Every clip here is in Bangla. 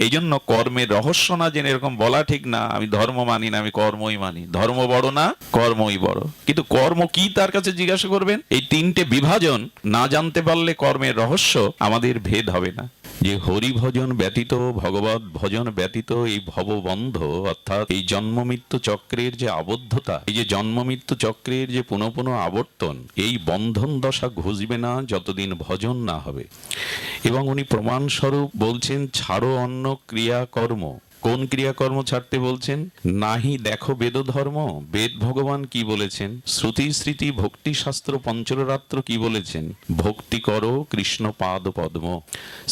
এই জন্য কর্মের রহস্য না জেনে এরকম বলা ঠিক না, আমি ধর্ম মানি না, আমি কর্মই মানি, ধর্ম বড় না কর্মই বড়। কিন্তু কর্ম কি তার কাছে জিজ্ঞাসা করবেন। এই তিনটে বিভাজন না জানতে পারলে কর্মের রহস্য আমাদের ভেদ হবে না। যে হরি ভজন ব্যতীত, ভগবত ভজন ব্যতীত এই ভববন্ধ, অর্থাৎ এই জন্ম মৃত্যু চক্রের যে আবদ্ধতা, এই যে জন্ম মৃত্যু চক্রের যে পুনঃ পুনঃ আবর্তন, এই বন্ধন দশা ঘুচবে না যতদিন ভজন না হবে। এবং উনি প্রমাণস্বরূপ বলছেন, ছাড়ো অন্য ক্রিয়াকর্ম। কোন ক্রিয়াকর্ম ছাড়তে বলছেন? নাহি দেখো বেদ ধর্ম। বেদ ভগবান কি বলেছেন? শ্রুতি স্মৃতি ভক্তি শাস্ত্র পঞ্চরাত্র কি বলেছেন? ভক্তি করো কৃষ্ণ পাদ পদ্ম।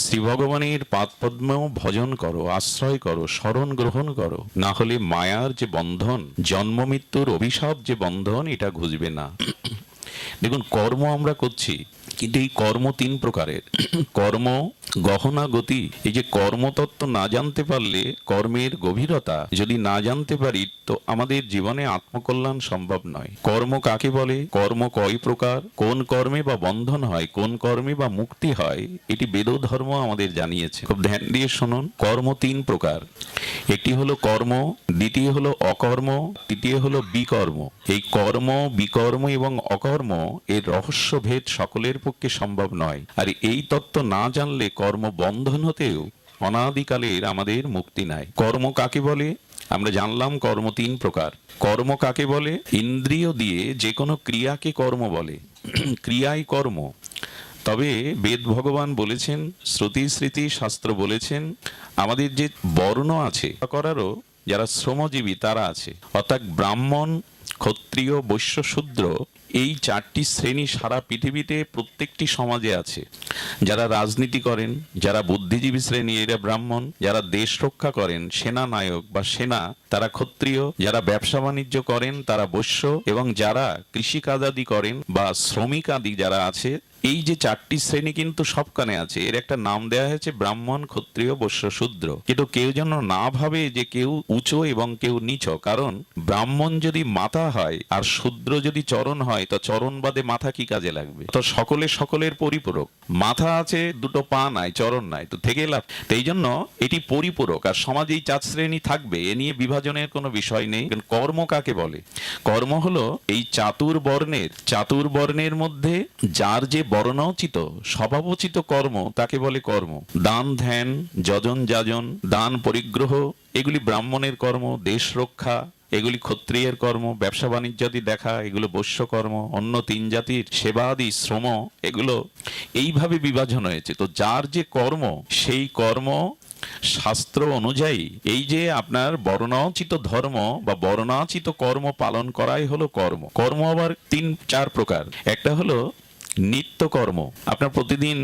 শ্রী ভগবানের পাদ পদ্ম ভজন করো, আশ্রয় করো, শরণ গ্রহণ করো, না হলে মায়ার যে বন্ধন, জন্ম মৃত্যুর অভিশাপ যে বন্ধন, এটা ঘুচবে না। দেখুন, কর্ম আমরা করছি, কিন্তু এই কর্ম তিন প্রকারের। কর্ম গহনা গতি। এই যে কর্মতত্ত্ব না জানতে পারলে, কর্মের গভীরতা যদি না জানতে পারি, তো আমাদের জীবনে আত্মকল্যাণ সম্ভব নয়। কর্ম কাকে বলে, কর্ম কয় প্রকার, কোন কর্মে বা বন্ধন হয়, কোন কর্মে বা মুক্তি হয়, এটি বেদ ধর্ম আমাদের জানিয়েছে। খুব ধ্যান দিয়ে শুনুন। কর্ম তিন প্রকার। একটি হলো কর্ম, দ্বিতীয় হলো অকর্ম, তৃতীয় হলো বিকর্ম। এই কর্ম, বিকর্ম এবং অকর্ম এর রহস্য ভেদ সকলের পক্ষে সম্ভব নয়। আর এই তত্ত্ব না জানলে কর্ম বন্ধন হতেও অনাদিকালের আমাদের মুক্তি নাই। কর্ম কাকে বলে আমরা জানলাম, কর্ম তিন প্রকার। কর্ম কাকে বলে? ইন্দ্রিয় দিয়ে যে কোনো ক্রিয়াকে কর্ম বলে, ক্রিয়াই কর্ম। তবে বেদ ভগবান বলেছেন, শ্রুতি স্মৃতি শাস্ত্র বলেছেন, আমাদের যে বর্ণ আছে করারও যারা শ্রমজীবী তারা আছে, অর্থাৎ ব্রাহ্মণ, ক্ষত্রিয়, বৈশ্য, শূদ্র, এই চারটি শ্রেণী সারা পৃথিবীতে প্রত্যেকটি সমাজে আছে। যারা রাজনীতি করেন, যারা বুদ্ধিজীবী শ্রেণী, এরা ব্রাহ্মণ। যারা দেশ রক্ষা করেন, সেনা নায়ক বা সেনা, তারা ক্ষত্রিয়। যারা ব্যবসা বাণিজ্য করেন তারা বৈশ্য, এবং যারা কৃষিকাজাদি করেন বা শ্রমিক আদি যারা আছে, এই যে চারটি শ্রেণী কিন্তু সবখানে আছে। এর একটা নাম দেওয়া হয়েছে ব্রাহ্মণ, ক্ষত্রিয়, বৈশ্য, শূদ্র। কিন্তু কেউ যেন না ভাবে যে কেউ উঁচু এবং কেউ নিচ। কারণ ব্রাহ্মণ যদি মাথা হয় আর শূদ্র যদি চরণ হয়, তো চরণ বাদে মাথা কি কাজে লাগবে? তো সকলে সকলের পরিপূরক। মাথা আছে, দুটো পা নাই, চরণ নাই, তো থেকে লাভ। তো এই জন্য এটি পরিপূরক। আর সমাজে এই চার শ্রেণী থাকবে, এ নিয়ে বিভাজনের কোনো বিষয় নেই। কর্ম কাকে বলে? কর্ম হলো এই চাতুর্বর্ণের মধ্যে যার যে বর্ণোচিত, স্বভাবোচিত কর্ম, তাকে বলে কর্ম। দান ধ্যান, যজন যাজন, দান পরিগ্রহ, এগুলি ব্রাহ্মণের কর্ম। দেশ রক্ষা, এগুলি ক্ষত্রিয়ের কর্ম। ব্যবসা বাণিজ্যাদি দেখা, এগুলো বৈশ্য কর্ম। অন্য তিন জাতির সেবাদি, শ্রম, এগুলো এইভাবে বিভাজন হয়েছে। তো যার যে কর্ম, সেই কর্ম শাস্ত্র অনুযায়ী, এই যে আপনার বর্ণোচিত ধর্ম বা বর্ণাচিত কর্ম পালন করাই হলো কর্ম। কর্ম আবার তিন চার প্রকার। একটা হলো নিত্যকর্ম। আপনার প্রতিদিন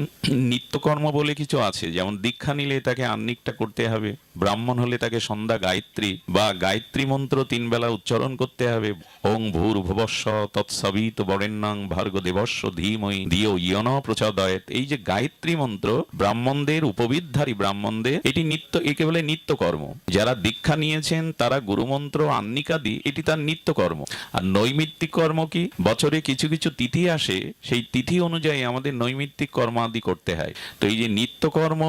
নিত্যকর্ম বলে কিছু আছে, যেমন দীক্ষা নিলে তাকে আহ্নিকটা করতে হবে, ব্রাহ্মণ হলে তাকে সন্ধ্যা গায়ত্রী বা গায়ত্রী মন্ত্র 3 বেলা উচ্চারণ করতে হবে। ওং ভূর্ভুবস্স তৎসবিত বরেণ্যং ভার্গো দেবস্য ধীমহি ধিয়ো ইয়ো ন প্রচোদয়াৎ। এই যে গায়ত্রী মন্ত্র ব্রাহ্মণদের, উপবিদধারী ব্রাহ্মণদের, এটি নিত্য, একে বলে নিত্যকর্ম। যারা দীক্ষা নিয়েছেন তারা গুরুমন্ত্র, আহ্নিকাদি, এটি তার নিত্যকর্ম। আর নৈমিত্তিক কর্ম কি? বছরে কিছু কিছু তিথি আসে, সেই তিথি অনুযায়ী আমাদের নৈমিত্তিক কর্ম আদি করতে হয়। তো এই যে নিত্যকর্ম,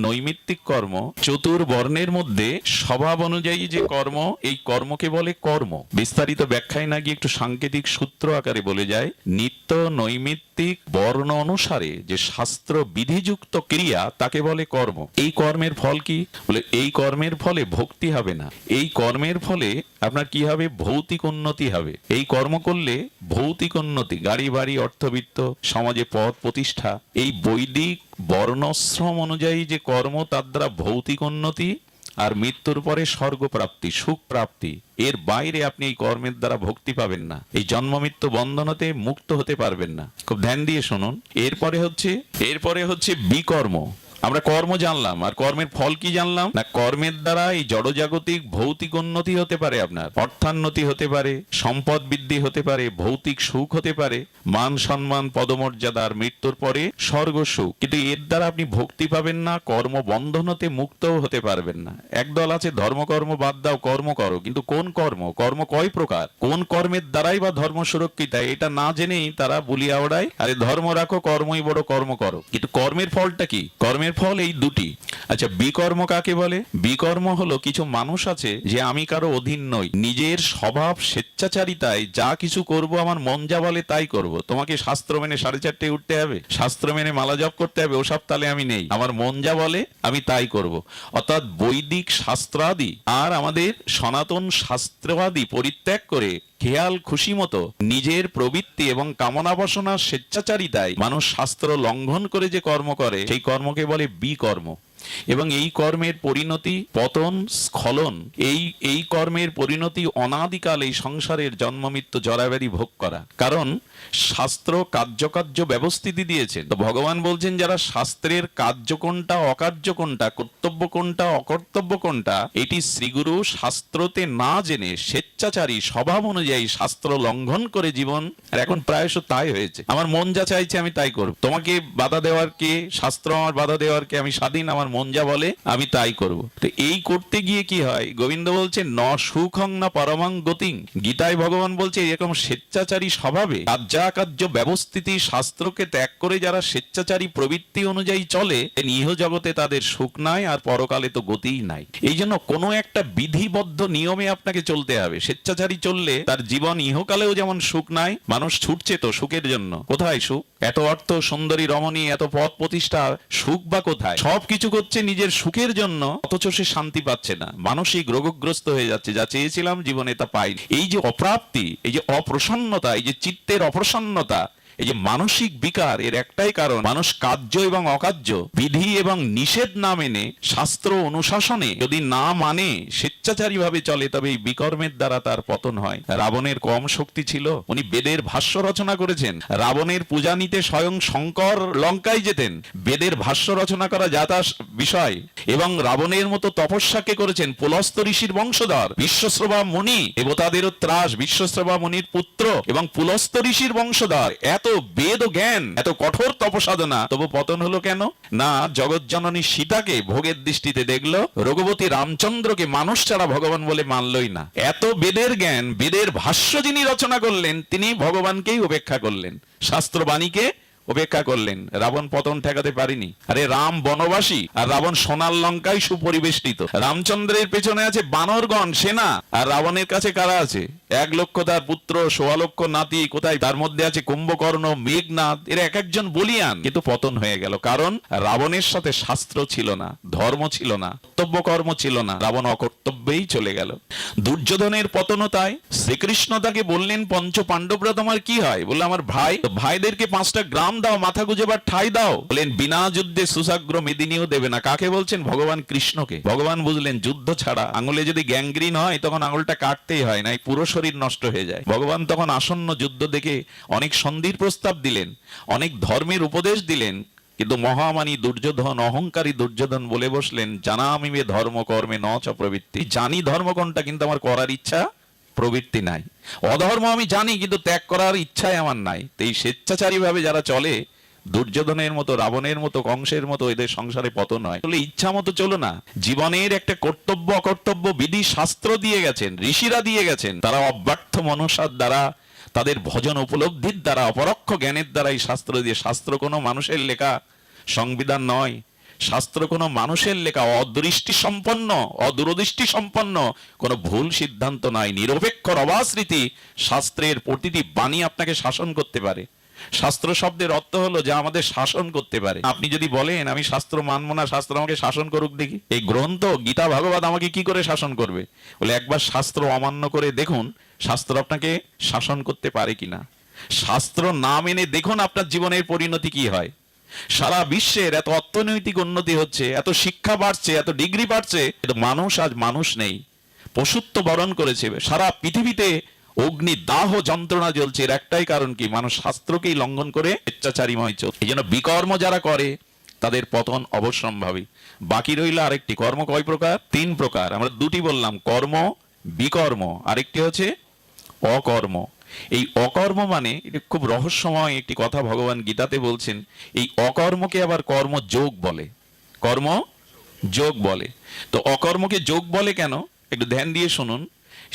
নৈমিত্তিক কর্ম, চতুর্বর্ণের মধ্যে স্বভাব অনুযায়ী যে কর্ম, এই কর্মকে বলে কর্ম। বিস্তারিত ব্যাখ্যায় না গিয়ে একটু সাংকেতিক সূত্র আকারে বলে যায়, নিত্য নৈমিত্তিক বর্ণ অনুসারে যে শাস্ত্র বিধিযুক্ত ক্রিয়া, তাকে বলে কর্ম। এই কর্মের ফল কি? বলে এই কর্মের ফলে ভক্তি হবে না। এই কর্মের ফলে আপনার কি হবে? ভৌতিক উন্নতি হবে। এই কর্ম করলে ভৌতিক উন্নতি, গাড়ি বাড়ি, অর্থবিত্ত, সমাজে পদ প্রতিষ্ঠা, এই বৈদিক বর্ণশ্রম অনুযায়ী যে কর্ম, তার দ্বারা ভৌতিক উন্নতি আর মৃত্যুর পরে স্বর্গ প্রাপ্তি, সুখ প্রাপ্তি। এর বাইরে আপনি এই কর্মের দ্বারা ভক্তি পাবেন না, এই জন্ম মৃত্যু বন্ধন হতে মুক্ত হতে পারবেন না। খুব ধ্যান দিয়ে শুনুন। এরপরে হচ্ছে বিকর্ম। আমরা কর্ম জানলাম, আর কর্মের ফল কি জানলাম না? কর্মের দ্বারা এই জড়জাগতিক ভৌতিক উন্নতি হতে পারে, আপনার অর্থান্নতি হতে পারে, সম্পদ বৃদ্ধি হতে পারে, ভৌতিক সুখ হতে পারে, মান সম্মান, পদমর্যাদার, মৃত্যুর পরে স্বর্গ সুখ। কিন্তু এর দ্বারা আপনি ভক্তি পাবেন না, কর্ম বন্ধন হতে মুক্তও হতে পারবেন না। একদল আছে ধর্মকর্ম বাদ দাও, কর্ম করো। কিন্তু কোন কর্ম? কর্ম কয় প্রকার? কোন কর্মের দ্বারাই বা ধর্ম সুরক্ষিত? এটা না জেনেই তারা বলিয়া ওড়ায়, আরে ধর্ম রাখো, কর্মই বড়, কর্ম করো। কিন্তু কর্মের ফলটা কি? কর্মের ফল এই দুটি। আচ্ছা, বিকর্ম কাকে বলে? বিকর্ম হলো কিছু মানুষ আছে যে আমি কারো অধীন নই, নিজের স্বভাব স্বেচ্ছাচারিতায় যা কিছু করব আমার মন যা বলে তাই করব। তোমাকে শাস্ত্র মেনে 4:30 উঠতে হবে, শাস্ত্র মেনে মালা জপ করতে হবে, ওসব তালে আমি নেই। আমার মন যা বলে আমি তাই করব। অর্থাৎ বৈদিক শাস্ত্রাদি আর আমাদের সনাতন শাস্ত্রাদি পরিত্যাগ করে খেয়াল খুশি মতো নিজের প্রবৃত্তি এবং কামনা বাসনা স্বেচ্ছাচারিতায় মানুষ শাস্ত্র লঙ্ঘন করে যে কর্ম করে সেই কর্মকে বলে বিকর্ম। এবং এই কর্মের পরিণতি পতন, স্খলন। এই কর্মের পরিণতি অনাদিকাল এই সংসারের জন্ম মৃত্যু জরাব্যাধি ভোগ করা। কারণ শাস্ত্র কার্যকার্য ব্যবস্থিতি দিয়েছেন, তো ভগবান বলছেন যারা শাস্ত্রের কার্য কোনটা অকার্য কোনটা, কর্তব্য কোনটা অকর্তব্য কোনটা, এটি শ্রীগুরু শাস্ত্রতে না জেনে স্বেচ্ছাচারী স্বভাব অনুযায়ী শাস্ত্র লঙ্ঘন করে জীবন। আর এখন প্রায়শ তাই হয়েছে, আমার মন যা চাইছে আমি তাই করব। তোমাকে বাধা দেওয়ার কে? শাস্ত্র আমার বাধা দেওয়ার কে? আমি স্বাধীন, আমার মন যা বলে আমি তাই করব। তো এই করতে গিয়ে কি হয়? গোবিন্দ বলছে ন সুখং না পরমাং গতিং। গীতায় ভগবান বলছে এরকম স্বেচ্ছাচারী স্বভাবে কার্যাকার্য ব্যবস্থিতি শাস্ত্রকে ত্যাগ করে যারা স্বেচ্ছাচারী প্রবৃত্তি অনুযায়ী চলে, ইহ জগতে তাদের সুখ নাই আর পরকালে তো গতিই নাই। এই জন্য কোনো একটা বিধিবদ্ধ নিয়মে আপনাকে চলতে হবে। স্বেচ্ছাচারী চললে তার জীবন ইহকালেও যেমন সুখ নাই, মানুষ ছুটছে তো সুখের জন্য। কোথায় সুখ? এত অর্থ, সুন্দরী রমণী, এত পদ প্রতিষ্ঠা, সুখ বা কোথায়? সবকিছু করছে নিজের সুখের জন্য, অথচ সে শান্তি পাচ্ছে না, মানসিক রোগগ্রস্ত হয়ে যাচ্ছে। যা চেয়েছিলাম জীবনে তা পাইনি। এই যে অপ্রাপ্তি, এই যে অপ্রসন্নতা, এই যে চিত্তের অপ্রসন্নতা, এই যে মানসিক বিকার, এর একটাই কারণ মানুষ কার্য এবং অকার্য, বিধি এবং নিষেধ না মেনে শাস্ত্র অনুশাসনে যদি না মানে স্বেচ্ছাচারী ভাবে চলে, তবে এই বিকর্মের দ্বারা তার পতন হয়। রাবণের কম শক্তি ছিল? উনি বেদের ভাষ্য রচনা করেছেন। রাবণের পূজা নিতে স্বয়ং শঙ্কর লঙ্কায় যেতেন। বেদের ভাষ্য রচনা করা যা তা বিষয়। এবং রাবণের মতো তপস্যাকে করেছেন পুলস্ত্য ঋষির বংশধর বিশ্বশ্রবা মুনি, দেবতাদেরও ত্রাস বিশ্বশ্রবা মুনির পুত্র এবং পুলস্ত্য ঋষির বংশধর। এত বেদ ও জ্ঞান, এত কঠোর তপসাধনা, তবু পতন হলো কেন? না জগৎজননী সীতাকে ভোগের দৃষ্টিতে দেখলো, রঘুপতি রামচন্দ্রকে মানুষ ছাড়া ভগবান বলে মানলই না। এত বেদের জ্ঞান, বেদের ভাষ্য যিনি রচনা করলেন তিনি ভগবানকেই উপেক্ষা করলেন, শাস্ত্রবাণীকে উপেক্ষা করলেন। রাবণ পতন ঠেকাতে পারেনি। আরে রাম বনবাসী আর রাবণ সোনার লঙ্কায় সুপরিবেষ্টিত। রামচন্দ্রের পেছনে আছে বানরগণ সেনা, আর রাবণের কাছে কারা আছে? 1 লক্ষ তার পুত্র, 1.25 লক্ষ নাতি। কোথায়? তার মধ্যে আছে কুম্ভকর্ণ, মেঘনাদ, এরা এক একজন বলিয়ান। কিন্তু পতন হয়ে গেল, কারণ রাবণের সাথে শাস্ত্র ছিল না, ধর্ম ছিল না, কর্তব্য কর্ম ছিল না। রাবণ অকর্তব্যেই চলে গেল। দুর্যোধনের পতনও তাই। শ্রীকৃষ্ণ তাকে বললেন পঞ্চ পাণ্ডবরা তোমার কি হয়? বললো আমার ভাই। তো ভাইদেরকে 5টা গ্রাম দাও, মাথা গুজেবার ঠাই দাও। বলেন বিনা যুদ্ধে সুসাগ্র মেদিনীও দেবে না। কাকে বলছেন? ভগবান কৃষ্ণকে। ভগবান বুঝলেন যুদ্ধ ছাড়া আঙুলে যদি গ্যাংগ্রিন হয় তখন আঙুলটা কাটতেই হয়, না পুরো শরীর নষ্ট হয়ে যায়। ভগবান তখন আসন্ন যুদ্ধ দেখে অনেক সন্ধির প্রস্তাব দিলেন, অনেক ধর্মের উপদেশ দিলেন। কিন্তু মহামানী দুর্যোধন, অহংকারী দুর্যোধন বলে বসলেন জানামি বে ধর্ম কর্মে ন চ প্রবৃত্তি। জানি ধর্ম কোনটা, কিন্তু আমার করার ইচ্ছা প্রবৃত্তি নাই। অধর্ম আমি জানি, কিন্তু ত্যাগ করার ইচ্ছাই আমার নাই। তো এই স্বেচ্ছাচারী ভাবে যারা চলে, দুর্যোধনের মতো, রাবণের মতো, কংসের মতো, এদের সংসারে পতন হয়। বলে ইচ্ছা মতো চলো না। জীবনের একটা কর্তব্য অকর্তব্য বিধি শাস্ত্র দিয়ে গেছেন, ঋষিরা দিয়ে গেছেন। তারা অব্যর্থ মনসার দ্বারা, তাদের ভজন উপলব্ধির দ্বারা, অপরোক্ষ জ্ঞানের দ্বারা এই শাস্ত্র দিয়ে। শাস্ত্র কোনো মানুষের লেখা সংবিধান নয়, শাস্ত্র কোনো মানুষের লেখা অদৃষ্টি সম্পন্ন, অদূরদৃষ্টি সম্পন্ন কোনো ভুল সিদ্ধান্ত নয়। নিরপেক্ষ অবাস্মৃতি শাস্ত্রের প্রতিটি বাণী আপনাকে শাসন করতে পারে। শাস্ত্র শব্দের অর্থ হলো যা আমাদের শাসন করতে পারে। আপনি যদি বলেন আমি শাস্ত্র মানবো না, শাস্ত্র আমাকে শাসন করুক দেখি, এই গ্রন্থ গীতা ভাগবত আমাকে কি করে শাসন করবে? বলে একবার শাস্ত্র অমান্য করে দেখুন শাস্ত্র আপনাকে শাসন করতে পারে কিনা। শাস্ত্র না মেনে দেখুন আপনার জীবনের পরিণতি কি হয়। সারা বিশ্বের এত অর্থনৈতিক উন্নতি হচ্ছে, এত শিক্ষা বাড়ছে, এত ডিগ্রি বাড়ছে, কিন্তু মানুষ আজ মানুষ নেই, পশুত্ব বরণ করেছে। সারা পৃথিবীতে অগ্নি দাহ যন্ত্রণা জ্বলছে। এর একটাই কারণ কি? মানুষ শাস্ত্রকেই লঙ্ঘন করে স্বেচ্ছাচারীময় চলছে। এই জন্য বিকর্ম যারা করে তাদের পতন অবশ্যম্ভাবী। বাকি রইল আরেকটি। কর্ম কয় প্রকার? 3 প্রকার। আমরা 2টি বললাম, কর্ম, বিকর্ম, আরেকটি হচ্ছে অকর্ম। এই অকর্ম মানে এটা খুব রহস্যময় একটি কথা ভগবান গীতাতে বলছেন। এই অকর্মকে আবার কর্মযোগ বলে, কর্মযোগ বলে। তো অকর্মকে যোগ বলে কেন? একটু ধ্যান দিয়ে শুনুন।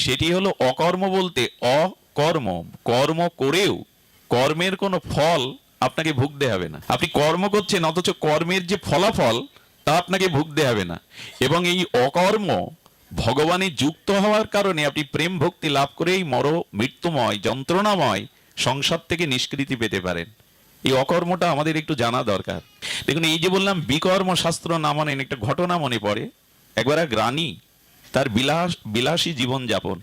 সেটি হলো অকর্ম বলতে অকর্ম, কর্ম করেও কর্মের কোনো ফল আপনাকে ভুগতে হবে না। আপনি কর্ম করছেন অথচ কর্মের যে ফলাফল তা আপনাকে ভুগতে হবে না। এবং এই অকর্ম ভগবানে যুক্ত হওয়ার কারণে আপনি প্রেম ভক্তি লাভ করে এই মৃত্যুময় যন্ত্রণাময় সংসার থেকে নিষ্কৃতি পেতে পারেন। এই অকর্মটা আমাদের একটু জানা দরকার। দেখুন, এই যে বললাম বিকর্ম শাস্ত্র না মানেন, একটা ঘটনা মনে পড়ে। একবার এক রানী, তার বিলাসী জীবন যাপন,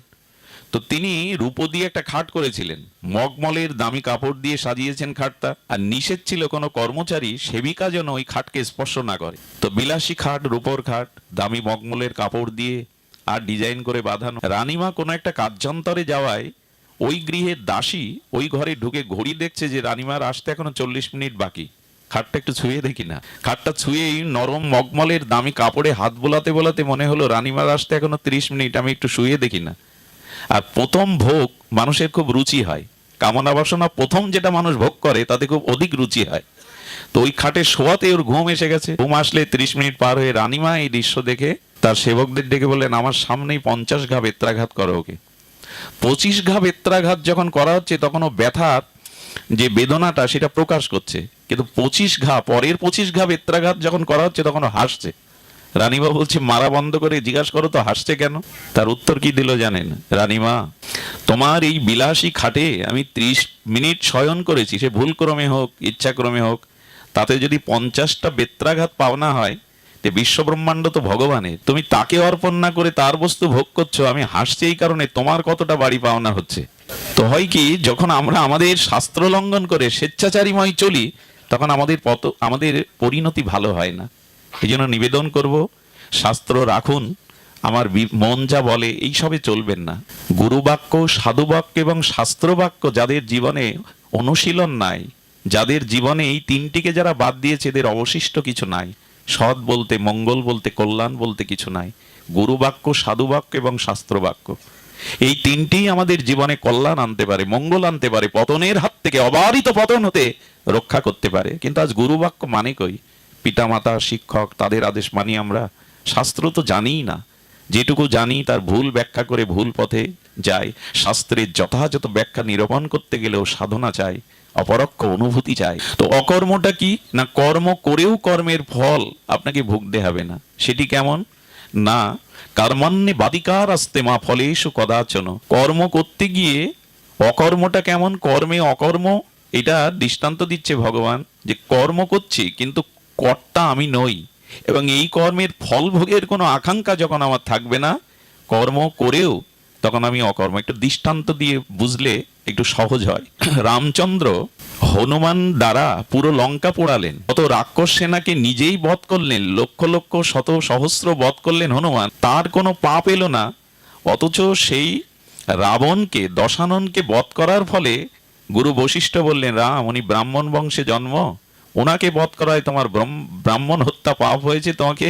তো তিনি রূপো দিয়ে একটা খাট করেছিলেন, মগমলের দামি কাপড় দিয়ে সাজিয়েছেন খাটটা, আর নিষেধ ছিল কোনো কর্মচারী সেবিকা যেন ওই খাটকে স্পর্শ না করে। তো বিলাসী খাট, রূপোর খাট, দামি মগমলের কাপড় দিয়ে আর ডিজাইন করে বাঁধানো। রানীমা কোনো একটা কার্যান্তরে যাওয়ায় ওই গৃহের দাসী ওই ঘরে ঢুকে ঘড়ি দেখছে যে রানীমার আসতে এখনো 40 মিনিট বাকি। খাটটা একটু ছুঁয়ে দেখি না। খাটটা ছুঁয়েই নরম মগমলের দামি কাপড়ে হাত বোলাতে বোলাতে মনে হলো রানীমার আসতে এখনো 30 মিনিট, আমি একটু শুয়ে দেখি না। আর প্রথম ভোগ মানুষের খুব রুচি হয়, কামনা বাসনা প্রথম যেটা মানুষ ভোগ করে তাতে খুব অধিক রুচি হয়। তো ওই খাটে শোয়াতে ওর ঘুম এসে গেছে। ঘুম আসলে 30 মিনিট পার হয়ে রানীমা এই দৃশ্য দেখে তার সেবকদের ডেকে বললেন, আমার সামনেই 50 ঘা বেত্রাঘাত করো ওকে। 25 ঘা বেত্রাঘাত যখন করা হচ্ছে তখন ও ব্যথার যে বেদনাটা সেটা প্রকাশ করছে, কিন্তু 25 ঘা পরের 25 ঘা বেত্রাঘাত যখন করা হচ্ছে তখন ও হাসছে। রানীমা বলছে, মারা বন্ধ করে জিজ্ঞাসা করো তো হাসছে কেন? তার উত্তর কি দিল জানেন? রানীমা, তোমার এই বিলাসী খাটে আমি 30 মিনিট শয়ন করেছি, সে ভুলক্রমে হোক ইচ্ছাক্রমে হোক, তাতে যদি 50টা বেত্রাঘাত পাওনা হয়, তে বিশ্ব ব্রহ্মাণ্ড তো ভগবানের, তুমি তাকে অর্পণ না করে তার বস্তু ভোগ করছো। আমি হাসছি এই কারণে তোমার কতটা বাড়ি পাওনা হচ্ছে। তো হয় কি, যখন আমরা আমাদের শাস্ত্র লঙ্ঘন করে স্বেচ্ছাচারীময় চলি তখন আমাদের পরিণতি ভালো হয় না। এই জন্য নিবেদন করব, শাস্ত্র রাখুন, আমার মন যা বলে এই সবে চলবেন না। গুরুবাক্য, সাধুবাক্য এবং শাস্ত্রবাক্য যাদের জীবনে অনুশীলন নাই, যাদের জীবনে এই তিনটিকে যারা বাদ দিয়েছে, এদের অবশিষ্ট কিছু নাই। সৎ বলতে, মঙ্গল বলতে, কল্যাণ বলতে কিছু নাই। গুরুবাক্য, সাধুবাক্য এবং শাস্ত্রবাক্য, এই তিনটি আমাদের জীবনে কল্যাণ আনতে পারে, মঙ্গল আনতে পারে, পতনের হাত থেকে, অবারিত পতন হতে রক্ষা করতে পারে। কিন্তু আজ গুরুবাক্য মানে কই? পিতামাতা, শিক্ষক, তাদের আদেশ মানি আমরা? শাস্ত্র তো জানিই না, যেটুকু জানি তার ভুল ব্যাখ্যা করে ভুল পথে যায়। শাস্ত্রের যথাযথ ব্যাখ্যা নিরূপণ করতে গেলেও সাধনা চাই, অপরোক্ষ অনুভূতি চাই। তো অকর্মটা কি না, কর্ম করেও কর্মের ফল আপনাকে ভুগতে হবে না। সেটি কেমন না, কর্মান্নে বাদিকার আসতে মা ফলেষু কদাচন। কর্ম করতে গিয়ে অকর্মটা কেমন, কর্মে অকর্ম, এটা দৃষ্টান্ত দিচ্ছে ভগবান, যে কর্ম করছি কিন্তু কর্তা আমি নই, এবং এই কর্মের ফল ভোগের কোনো আকাঙ্ক্ষা যখন আমার থাকবে না, কর্ম করেও তখন আমি অকর্ম। একটু দৃষ্টান্ত দিয়ে বুঝলে একটু সহজ হয়। রামচন্দ্র হনুমান দ্বারা পুরো লঙ্কা পোড়ালেন, কত রাক্ষস সেনাকে নিজেই বধ করলেন, লক্ষ লক্ষ শত সহস্র বধ করলেন হনুমান, তার কোনো পাপ এলো না। অথচ সেই রাবণকে, দশাননকে বধ করার ফলে গুরু বশিষ্ঠ বললেন, রাম উনি ব্রাহ্মণ বংশে জন্ম, ওনাকে বধ করায় তোমার ব্রাহ্মণ হত্যা পাপ হয়েছে, তোমাকে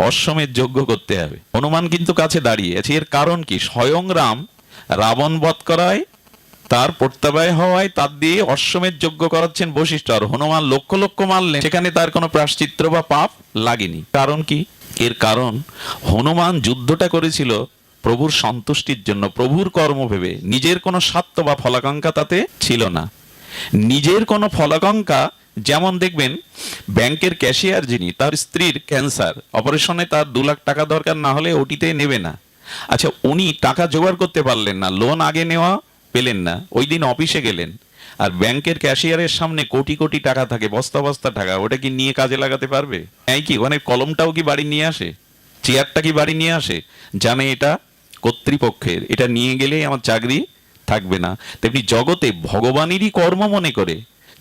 অশ্বমেধ যজ্ঞ করতে হবে। হনুমান কিন্তু কাছে দাঁড়িয়ে আছে। এর কারণ কি? স্বয়ং রাম রাবণ বধ করায়, তার প্রত্যাবায় হওয়ায় তার দিয়ে অশ্বমেধ যজ্ঞ করাচ্ছেন বশিষ্ঠ, আর হনুমান লক্ষ লক্ষ মারলেন, সেখানে তার কোনো প্রায়শ্চিত্ত বা পাপ লাগেনি। কারণ কি? এর কারণ হনুমান যুদ্ধটা করেছিল প্রভুর সন্তুষ্টির জন্য, প্রভুর কর্ম ভেবে। নিজের কোনো স্বার্থ বা ফলাকাঙ্ক্ষা তাতে ছিল না। নিজের কোনো ফলাকাঙ্ক্ষা, যেমন দেখবেন ব্যাংকের ক্যাশিয়ার যিনি, তার স্ত্রীর ক্যান্সার, অপারেশনে তার 2 লাখ টাকা দরকার, না হলে ওটিতে নেবে না। আচ্ছা, উনি টাকা জোগাড় করতে পারলেন না, লোন আগে নেওয়া পেলেন না, ওই দিন অফিসে গেলেন, আর ব্যাংকের ক্যাশিয়ারের সামনে কোটি কোটি টাকা থাকে, বস্তা বস্তা টাকা, ওটা কি নিয়ে কাজে লাগাতে পারবে? এই কি ওখানে কলমটাও কি বাড়ি নিয়ে আসে, চেয়ারটা কি বাড়ি নিয়ে আসে? জানে এটা কর্তৃপক্ষের, এটা নিয়ে গেলেই আমার চাকরি থাকবে না। তেমনি জগতে ভগবানেরই কর্ম মনে করে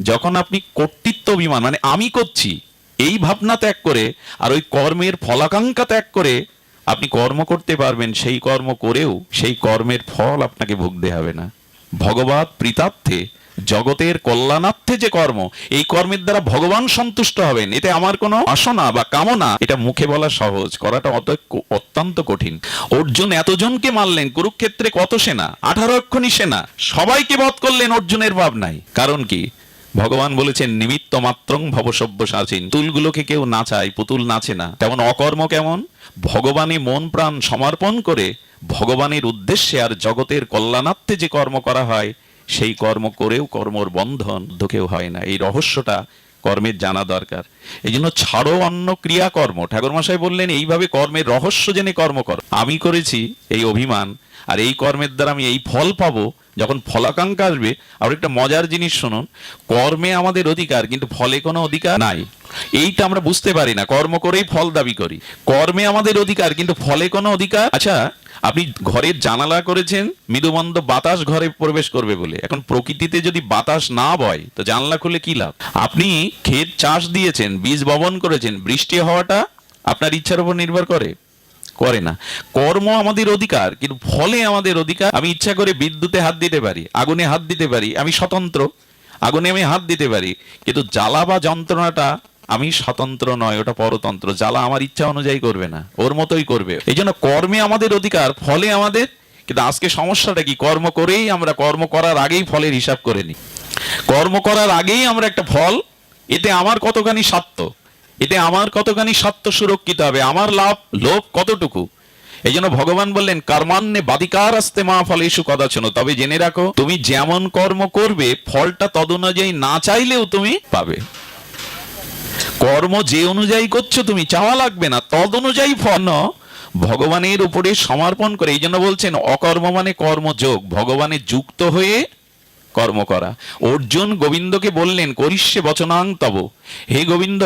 যখন আপনি কর্তৃত্ব অভিমান, মানে আমি করছি এই ভাবনা ত্যাগ করে, আর ওই কর্মের ফলাকাঙ্ক্ষা ত্যাগ করে আপনি কর্ম করতে পারবেন, সেই কর্ম করেও সেই কর্মের ফল আপনাকে ভুগতে হবে না। ভগবৎ প্রীতার্থে, জগতের কল্যাণার্থে যে কর্ম, এই কর্মের দ্বারা ভগবান সন্তুষ্ট হবেন, এতে আমার কোনো বাসনা বা কামনা, এটা মুখে বলা সহজ, করাটা অত্যন্ত কঠিন। অর্জুন এতজনকে মারলেন, কুরুক্ষেত্রে কত সেনা, 18 অক্ষণী সেনা, সবাইকে বধ করলেন, অর্জুনের ভাব নাই। কারণ কি? ভগবান বলেছেন নিমিত্ত মাত্রং ভবসব্যসাচিন। পুতুলগুলোকে কেউ নাচায়, পুতুল নাচে না। তেমন অকর্ম কেমন? ভগবানে মন প্রাণ সমর্পণ করে ভগবানের উদ্দেশ্যে আর জগতের কল্যাণার্থে যে কর্ম করা হয়, সেই কর্ম করেও কর্মর বন্ধন কেউ হয় না। এই রহস্যটা কর্মের জানা দরকার। এই জন্য ছাড়ো অন্য ক্রিয়াকর্ম, ঠাকুরমশাই বললেন এইভাবে কর্মের রহস্য জেনে কর্ম করো। আমি করেছি এই অভিমান, আর এই কর্মের দ্বারা আমি এই ফল পাবো, যখন ফলাকাঙ্ক্ষা আসবে। আর একটা মজার জিনিস শুনুন, কর্মে আমাদের অধিকার কিন্তু ফলে কোনো অধিকার নাই, এইটা আমরা বুঝতে পারি না, কর্ম করেই ফল দাবি করি। কর্মে আমাদের অধিকার কিন্তু ফলে কোনো অধিকার। আচ্ছা, আপনি ঘরের জানালা করেছেন মৃদুমন্দ বাতাস ঘরে প্রবেশ করবে বলে, এখন প্রকৃতিতে যদি বাতাস না বয় তো জানলা খুলে কি লাভ? আপনি ক্ষেত চাষ দিয়েছেন, বীজ বপন করেছেন, বৃষ্টি হওয়াটা আপনার ইচ্ছার উপর নির্ভর করে না। কর্ম আমাদের অধিকার কিন্তু ফলে আমাদের অধিকার। আমি ইচ্ছা করে বিদ্যুতে হাত দিতে পারি, আগুনে হাত দিতে পারি, আমি স্বতন্ত্র, আগুনে আমি হাত দিতে পারি, কিন্তু জ্বালা বা যন্ত্রণাটা আমি স্বতন্ত্র নয়, ওটা পরতন্ত্র। জ্বালা আমার ইচ্ছা অনুযায়ী করবে না, ওর মতোই করবে। এই জন্য কর্মে আমাদের অধিকার, ফলে আমাদের। কিন্তু আজকে সমস্যাটা কি, কর্ম করেই আমরা কর্ম করার আগেই ফলের হিসাব করে নিই। কর্ম করার আগেই আমরা একটা ফল, এতে আমার কতখানি স্বার্থ, এতে আমার কতখানি স্বার্থ সুরক্ষিত হবে, আমার লোভ কতটুকু। এই জন্য ভগবান বললেন কর্মান্নে বাদিকার আসতে মা ফলেষু কদাচন, তবে জেনে রাখো তুমি যেমন কর্ম করবে ফলটা তদ অনুযায়ী না চাইলেও তুমি পাবে। কর্ম যে অনুযায়ী করছো তুমি, চাওয়া লাগবে না, তদ অনুযায়ী ফল ভগবানের উপরে সমর্পণ করে। এই জন্য বলছেন অকর্ম মানে কর্মযোগ, ভগবানের যুক্ত হয়ে কর্ম করা। অর্জুন গোবিন্দকে বললেন করিষ্যে বচনাং তব, হে গোবিন্দ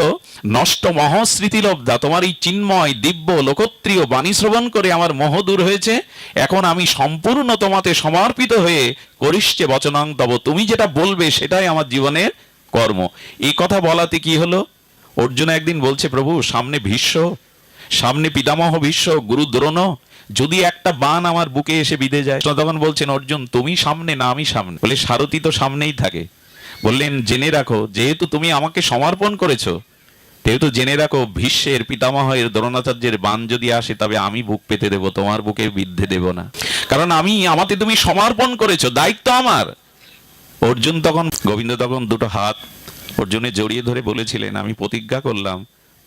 নষ্ট মহস্মৃতিলব্ধা, তোমার এই চিন্ময় দিব্য লোকত্রিয় বাণী শ্রবণ করে আমার মোহ দূর হয়েছে, এখন আমি সম্পূর্ণ তোমাতে সমর্পিত হয়ে করিষ্যে বচনাং তব, তুমি যেটা বলবে সেটাই আমার জীবনের কর্ম। এই কথা বলাতে কি হলো, অর্জুন একদিন বলছে প্রভু সামনে ভীষ্ম, সামনে পিতামহ ভীষ্ম, গুরু দ্রোণ, যদি একটা বান আমার বুকে এসে বিঁধে যায়। তখন বলছেন অর্জুন তুমি সামনে না আমি সামনে, বলে সারথি তো সামনেই থাকে। বললেন জেনে রাখো যেহেতু তুমি আমাকে সমর্পণ করেছো, যেহেতু জেনে রাখো ভীষ্মের পিতামহের দ্রোণাচার্যের বান যদি আসে তবে আমি বুক পেতে দেব, তোমার বুকে বিদ্ধে দেব না, কারণ আমাকে তুমি সমর্পণ করেছো, দায়িত্ব আমার। অর্জুন তখন, গোবিন্দ তখন দুটো হাত অর্জুনের জড়িয়ে ধরে বলেছিলেন আমি প্রতিজ্ঞা করলাম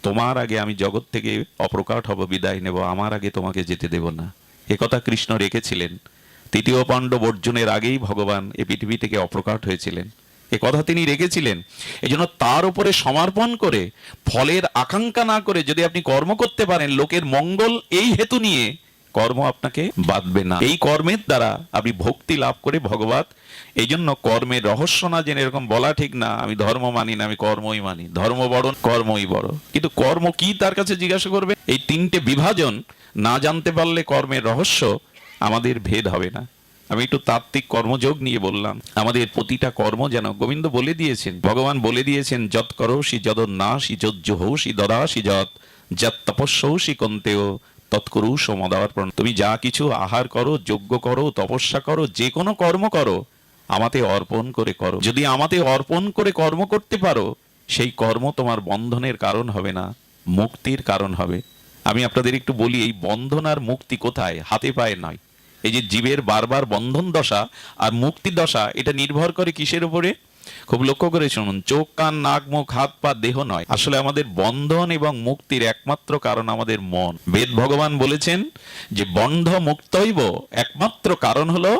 তোমার আগে আমি জগৎ থেকে অপ্রকাট হব, বিদায় নেব, আমার আগে তোমাকে যেতে দেব না। একথা কৃষ্ণ রেখেছিলেন। তৃতীয় পাণ্ডব অর্জুনের আগেই ভগবান এই পৃথিবী থেকে অপ্রকাট হয়েছিলেন, এ কথা তিনি রেখেছিলেন। এই জন্য তার উপরে সমর্পণ করে ফলের আকাঙ্ক্ষা না করে যদি আপনি কর্ম করতে পারেন লোকের মঙ্গল এই হেতু নিয়ে, কর্ম আপনাকে বাঁধবে না। এই কর্মের দ্বারা আপনি ভক্তি লাভ করে ভগবত। এই জন্য কর্মের রহস্য না জেনে এরকম বলা ঠিক না আমি ধর্ম মানি না, আমি কর্মই মানি। ধর্ম বড়, কর্মই বড়, কিন্তু কর্ম কি তার কাছে জিজ্ঞাসা করবে। এই তিনটে বিভাজন না জানতে পারলে কর্মের রহস্য আমাদের ভেদ হবে না। আমি একটু তাত্ত্বিক কর্মযোগ নিয়ে বললাম। আমাদের প্রতিটা কর্ম যেন গোবিন্দ বলে দিয়েছেন, ভগবান বলে দিয়েছেন যৎ করোষি যদন্নাসি যজ্জহৌষি দদাসি যৎ তপস্যৌষি কন্তেয় তৎকরুষ মদার্পণ। তুমি যা কিছু আহার করো, যজ্ঞ করো, তপস্যা করো, যে কোনো কর্ম করো আমাতে অর্পণ করে করো। যদি আমাতে অর্পণ করে কর্ম করতে পারো সেই কর্ম তোমার বন্ধনের কারণ হবে না, মুক্তির কারণ হবে। আমি আপনাদের একটু বলি এই বন্ধন আর মুক্তি কোথায়, হাতে পায়ে নয়। এই যে জীবের বারবার বন্ধন দশা আর মুক্তি দশা, এটা নির্ভর করে কিসের উপরে? খুব লক্ষ্য করে শুনুন, চোখ কান নাক মুখ হাত পা দেহ নয়, আসলে আমাদের বন্ধন এবং মুক্তির একমাত্র কারণ আমাদের মন। বেদ ভগবান বলেছেন যে বন্ধ মুক্তইব, একমাত্র কারণ হলো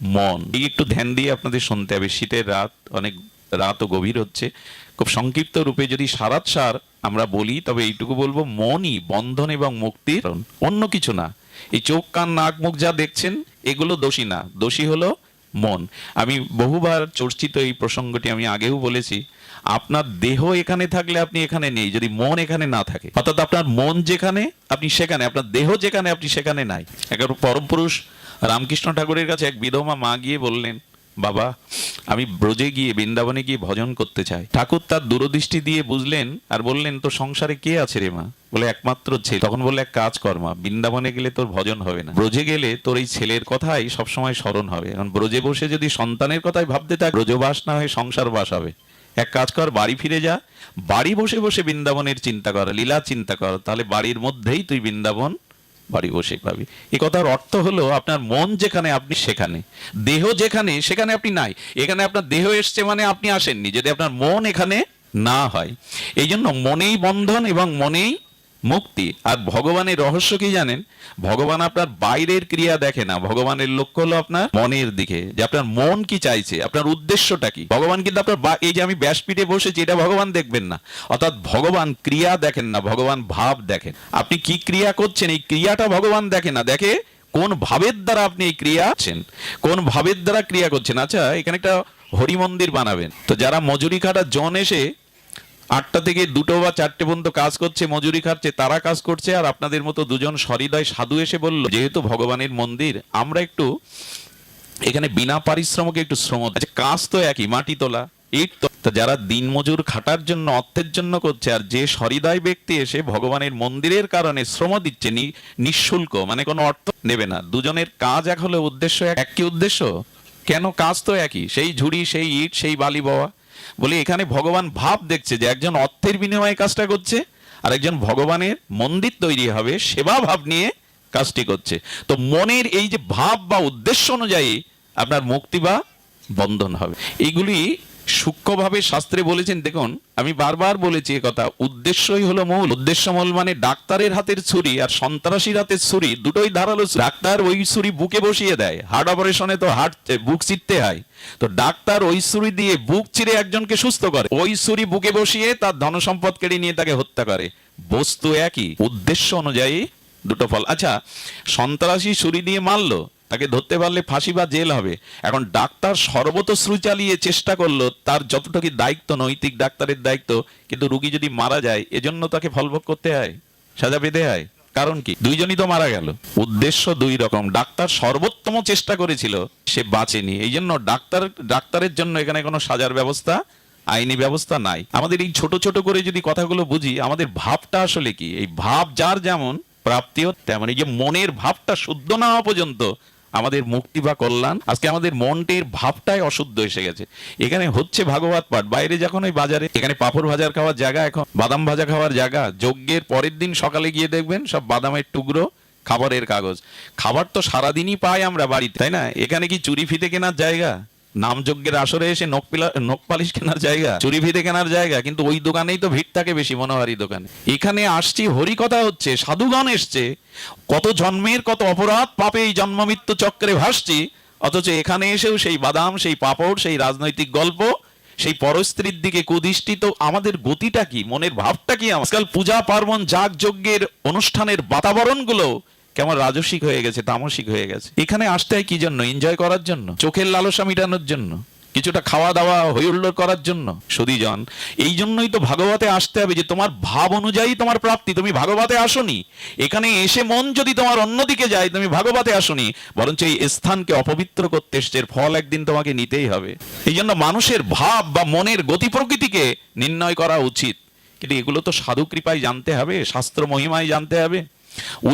মন। এই একটু ধ্যান দিয়ে আপনাদের শুনতে হবে। শীতের রাত, অনেক রাত ও গভীর হচ্ছে। খুব সংক্ষিপ্ত রূপে যদি সারাৎসার আমরা বলি তবে এইটুকু বলবো, মনই বন্ধন এবং মুক্তির কারণ, অন্য কিছু না। এই চোখ কান নাক মুখ যা দেখছেন এগুলো দোষী না, দোষী হলো মন। আমি বহুবার চর্চিত এই প্রসঙ্গটি আমি আগেও বলেছি, আপনার দেহ এখানে থাকলে আপনি এখানে নেই যদি মন এখানে না থাকে। অর্থাৎ আপনার মন যেখানে আপনি সেখানে, আপনার দেহ যেখানে আপনি সেখানে নাই। একবার পরম পুরুষ রামকৃষ্ণ ঠাকুরের কাছে এক বিধবা মা গিয়ে বললেন, বাবা আমি ব্রজে গিয়ে বৃন্দাবনে গিয়ে ভজন করতে চাই। ঠাকুর তার দূরদৃষ্টি দিয়ে বুঝলেন আর বললেন তোর সংসারে কে আছে রে মা? বলে একমাত্র ছেলে। তখন বললে এক কাজ কর মা, বৃন্দাবনে গেলে তোর ভজন হবে না, ব্রজে গেলে তোর এই ছেলের কথাই সবসময় স্মরণ হবে। এখন ব্রজে বসে যদি সন্তানের কথাই ভাবতে থাক, ব্রজবাস না হয়ে সংসার বাস হবে। এক কাজ কর, বাড়ি ফিরে যা, বাড়ি বসে বসে বৃন্দাবনের চিন্তা কর, লীলা চিন্তা কর, তাহলে বাড়ির মধ্যেই তুই বৃন্দাবন বাড়ি বসে পাবি। এই কথার অর্থ হলো আপনার মন যেখানে আপনি সেখানে, দেহ যেখানে সেখানে আপনি নাই। এখানে আপনার দেহ এসছে মানে আপনি আসেননি যদি আপনার মন এখানে না হয়। এই জন্য মনেই বন্ধন এবং মনেই মুক্তি। আর ভগবানের রহস্য কি জানেন? ভগবান আপনার বাইরের ক্রিয়া দেখে না, ভগবানের লক্ষ্য হলো আপনার মনের দিকে, যে আপনার মন কি চাইছে, আপনার উদ্দেশ্যটা কি। ভগবান কিন্তু আপনার এই যে আমি ব্যাসপীঠে বসেছি, এটা ভগবান দেখবেন না। অর্থাৎ ভগবান ক্রিয়া দেখেন না, ভগবান ভাব দেখেন। আপনি কি ক্রিয়া করছেন, এই ক্রিয়াটা ভগবান দেখে না, দেখে কোন ভাবের দ্বারা আপনি এই ক্রিয়া করছেন, কোন ভাবের দ্বারা ক্রিয়া করছেন। আচ্ছা, এখানে একটা হরি মন্দির বানাবেন, তো যারা মজুরি খাটা জন এসে 8টা থেকে 2টো বা 4টে পর্যন্ত কাজ করছে, মজুরি খাচ্ছে, তারা কাজ করছে, আর আপনাদের মতো দুজন সহৃদয় সাধু এসে বলল, যেহেতু ভগবানের মন্দির, আমরা একটু এখানে বিনা পারিশ্রমিকে একটু শ্রম, আচ্ছা কাজ তো একই, মাটি তোলা, ইট তো, যারা দিনমজুর খাটার জন্য, অর্থের জন্য করছে, আর যে সহৃদয় ব্যক্তি এসে ভগবানের মন্দিরের কারণে শ্রম দিচ্ছে নিঃশুল্ক, মানে কোনো অর্থ নেবে না, দুজনের কাজ এক হলে উদ্দেশ্য এক কি উদ্দেশ্য? কেন? কাজ তো একই, সেই ঝুড়ি, সেই ইট, সেই বালি বওয়া। বলে এখানে ভগবান ভাব দেখছে, যে একজন অর্থের বিনিময়ে কাজটা করছে, আর একজন ভগবানের মন্দির তৈরি হবে সেবা ভাব নিয়ে কাজটি করছে। তো মনের এই যে ভাব বা উদ্দেশ্য অনুযায়ী আপনার মুক্তি বা বন্ধন হবে। এইগুলি সূক্ষ্মভাবে শাস্ত্রে বলেছেন। দেখুন, আমি বারবার বলেছি এ কথা, উদ্দেশ্যই হলো মূল। উদ্দেশ্য মূল মানে ডাক্তারের হাতের ছুরি আর সন্ত্রাসীর হাতের ছুরি দুটোই ধারালো। ডাক্তার ওই ছুরি বুকে বসিয়ে দেয়, হার্ট অপারেশনে তো বুক চিরতে হয়, তো ডাক্তার ওই ছুরি দিয়ে বুক চিরে একজনকে সুস্থ করে, ওই ছুরি বুকে বসিয়ে তার ধনসম্পদ কেড়ে নিয়ে তাকে হত্যা করে। বস্তু একই, উদ্দেশ্য অনুযায়ী দুটো ফল। আচ্ছা, সন্ত্রাসী ছুরি দিয়ে মারলো, তাকে ধরতে পারলে ফাঁসি বা জেল হবে। এখন ডাক্তার সর্বতশ্রু চালিয়ে চেষ্টা করলো, তার যতটুকু দায়িত্ব, নৈতিক ডাক্তারের দায়িত্ব, কিন্তু রুগী যদি মারা যায়, এজন্য তাকে ফলভোগ করতে হয়, সাজা পেতে হয়। কারণ কি? দুইজনই তো মারা গেল। উদ্দেশ্য দুই রকম। ডাক্তার সর্বোত্তম চেষ্টা করেছিল, সে বাঁচেনি, এই জন্য ডাক্তারের জন্য এখানে কোনো সাজার ব্যবস্থা, আইনি ব্যবস্থা নাই। আমাদের এই ছোট ছোট করে যদি কথাগুলো বুঝি, আমাদের ভাবটা আসলে কি, এই ভাব যার যেমন প্রাপ্তিও তেমন। এই যে মনের ভাবটা শুদ্ধ না হওয়া পর্যন্ত আমাদের মুক্তি বা কল্যাণ। আজকে আমাদের মনটির ভাবটাই অশুদ্ধ এসে গেছে। এখানে হচ্ছে ভাগবত পাঠ, বাইরে যখন ওই বাজারে এখানে পাঁপড় ভাজার খাওয়ার জায়গা, এখন বাদাম ভাজা খাওয়ার জায়গা, যজ্ঞের পরের দিন সকালে গিয়ে দেখবেন সব বাদামের টুকরো, খাবারের কাগজ। খাবার তো সারাদিনই পাই আমরা বাড়িতে, তাই না? এখানে কি চুরি ফিতে কেনার জায়গা? নামযজ্ঞের আসরে এসে নখ পালিশ কেনার জায়গা, চুরি ফিতে কেনার জায়গা? কিন্তু ওই দোকানেই তো ভিড় থাকে বেশি, মনোহারি দোকানে। এখানে আসছি, হরি কথা হচ্ছে, সাধুগণ এসছে, কত জন্মের কত অপরাধ পাপে এই জন্ম মৃত্যু চক্রে ভাসছি, অথচ এখানে এসেও সেই বাদাম, সেই পাপড়, সেই রাজনৈতিক গল্প, সেই পরস্ত্রীর দিকে কুদৃষ্টি। তো আমাদের গতিটা কি, মনের ভাবটা কি? আজকাল পূজা পার্বণ, যাগ যজ্ঞের অনুষ্ঠানের বাতাবরণ গুলো কেমন রাজসিক হয়ে গেছে, তামসিক হয়ে গেছে। এখানে আসতে হয় কি জন্য? এনজয় করার জন্য, চোখের লালসা মিটানোর জন্য, কিছুটা খাওয়া দাওয়া হইহুল্লোড় করার জন্য। সুধীজন, এই জন্যই তো ভাগবতে আসতে হবে, যে তোমার ভাব অনুযায়ী তোমার প্রাপ্তি। তুমি ভাগবতে আসনি, এখানে এসে মন যদি তোমার অন্যদিকে যায়, তুমি ভাগবতে আসনি, বরঞ্চ এই স্থানকে অপবিত্র করতে এসছে, এর ফল একদিন তোমাকে নিতেই হবে। এই জন্য মানুষের ভাব বা মনের গতি প্রকৃতিকে নির্ণয় করা উচিত। কিন্তু এগুলো তো সাধু কৃপায় জানতে হবে, শাস্ত্র মহিমায় জানতে হবে।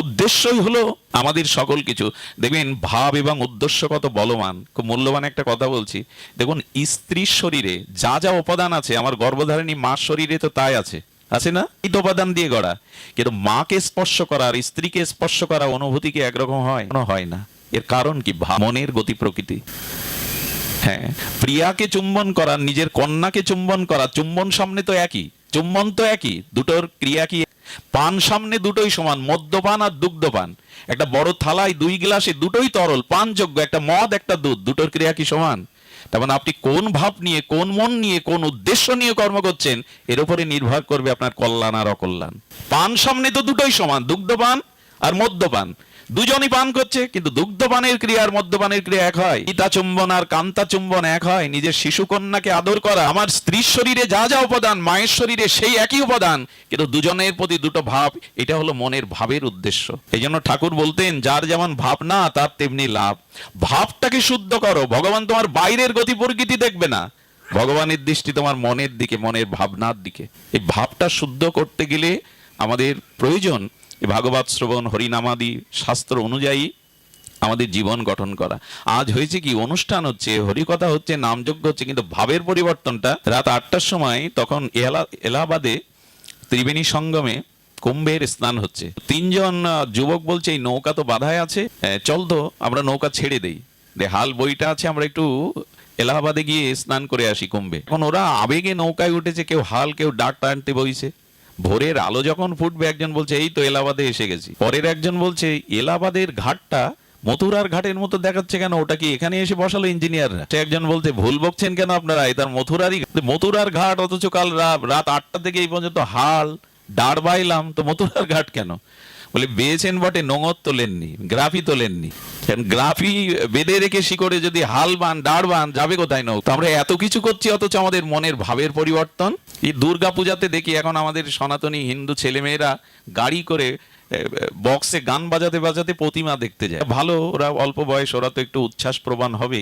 উদ্দেশ্যই হলো আমাদের সকল কিছু। দেখবেন ভাব এবং উদ্দেশ্য কত বলবান। খুব মূল্যবান একটা কথা বলছি। দেখুন, স্ত্রীর শরীরে যা যা উপাদান আছে, আমার গর্ভধারিণী মার শরীরে তো তাই আছে, আছে না? এই তো উপাদান দিয়ে গড়া। কিন্তু মাকে স্পর্শ করা আর স্ত্রীকে স্পর্শ করা অনুভূতি কি একরকম হয়? হয় না। এর কারণ কি? মনের গতি প্রকৃতি। হ্যাঁ, প্রিয়াকে চুম্বন করা, নিজের কন্যাকে চুম্বন করা, চুম্বন সামনে তো একই, চুম্বন তো একই, দুটোর ক্রিয়া কি? পান সামনে দুটোই সমান, মদ্যপান আর দুগ্ধপান। একটা বড় থালায় 2 গ্লাসে দুটোই তরল, পানযোগ্য। একটা মদ, একটা দুধ, দুটোর ক্রিয়া কি সমান? তার মানে আপনি কোন ভাব নিয়ে, কোন মন নিয়ে, কোন উদ্দেশ্য নিয়ে কর্ম করছেন, এর উপরে নির্ভর করবে আপনার কল্যাণ আর অকল্যাণ। পান সামনে তো দুটোই সমান, দুগ্ধপান আর মদ্যপান, দুজনই পান করছে, কিন্তু দুগ্ধপানের ক্রিয়া আর মদ্যপানের ক্রিয়া এক হয়? পিতা চুম্বন আর কান্তা চুম্বন এক হয়? নিজের শিশু কন্যাকে আদর করা, আমার স্ত্রীর শরীরে যা যা উপাদান, মায়ের শরীরে সেই একই উপাদান, কিন্তু দুজনের প্রতি দুটো ভাব। এটা হলো মনের ভাবের উদ্দেশ্য। এই জন্য ঠাকুর বলতেন, যার যেমন ভাবনা তার তেমনি লাভ। ভাবটাকে শুদ্ধ করো। ভগবান তোমার বাইরের গতি প্রকৃতি দেখবে না, ভগবানের দৃষ্টি তোমার মনের দিকে, মনের ভাবনার দিকে। এই ভাবটা শুদ্ধ করতে গেলে আমাদের প্রয়োজন ভাগবত শ্রবণ, হরিনামাদি শাস্ত্র অনুযায়ী আমাদের জীবন গঠন করা। আজ হয়েছে কি, অনুষ্ঠান হচ্ছে, হরিকথা হচ্ছে, নামযজ্ঞ হচ্ছে, কিন্তু ভাবের পরিবর্তনটা রাত 8টার সময়, তখন এলাহাবাদে ত্রিবেণী সঙ্গমে কুম্ভের স্নান হচ্ছে। 3 জন যুবক বলছে, এই নৌকা তো বাধায় আছে, চল তো আমরা নৌকা ছেড়ে দেই, হাল বইটা আছে, আমরা একটু এলাহাবাদে গিয়ে স্নান করে আসি কুম্ভে। এখন ওরা আবেগে নৌকায় উঠেছে, কেউ হাল, কেউ ডাক টানতে বইছে। ভোরের আলো যখন ফুটবে একজন বলছে এই তো এলাহাবাদে এসে গেছি, পরের একজন বলছে এলাহাবাদের ঘাটটা মথুরার ঘাটের মতো দেখাচ্ছে কেন, ওটা কি এখানে এসে বসালো ইঞ্জিনিয়াররা? সে একজন বলছে ভুল বকছেন কেন আপনারা, এটা মথুরার ঘাট, অথচ কাল রাত 8টা থেকে এই পর্যন্ত হাল দাঁড় বাইলাম, তো মথুরার ঘাট কেন? বলে বেয়েছেন বটে, নোঙর তোলেননি, গ্রাফি তোলেননি। গ্রাফি বেঁধে রেখে শিকড়ে যদি হাল বান দাঁড় বান যাবে কোথায়? নৌ। তো আমরা এত কিছু করছি, অথচ আমাদের মনের ভাবের পরিবর্তন। এই দুর্গা পূজাতে দেখি এখন আমাদের সনাতনী হিন্দু ছেলেমেয়েরা গাড়ি করে বক্সে গান বাজাতে বাজাতে প্রতিমা দেখতে যায়। ভালো, ওরা অল্প বয়স, ওরা তো একটু উচ্ছ্বাস প্রবণ হবে,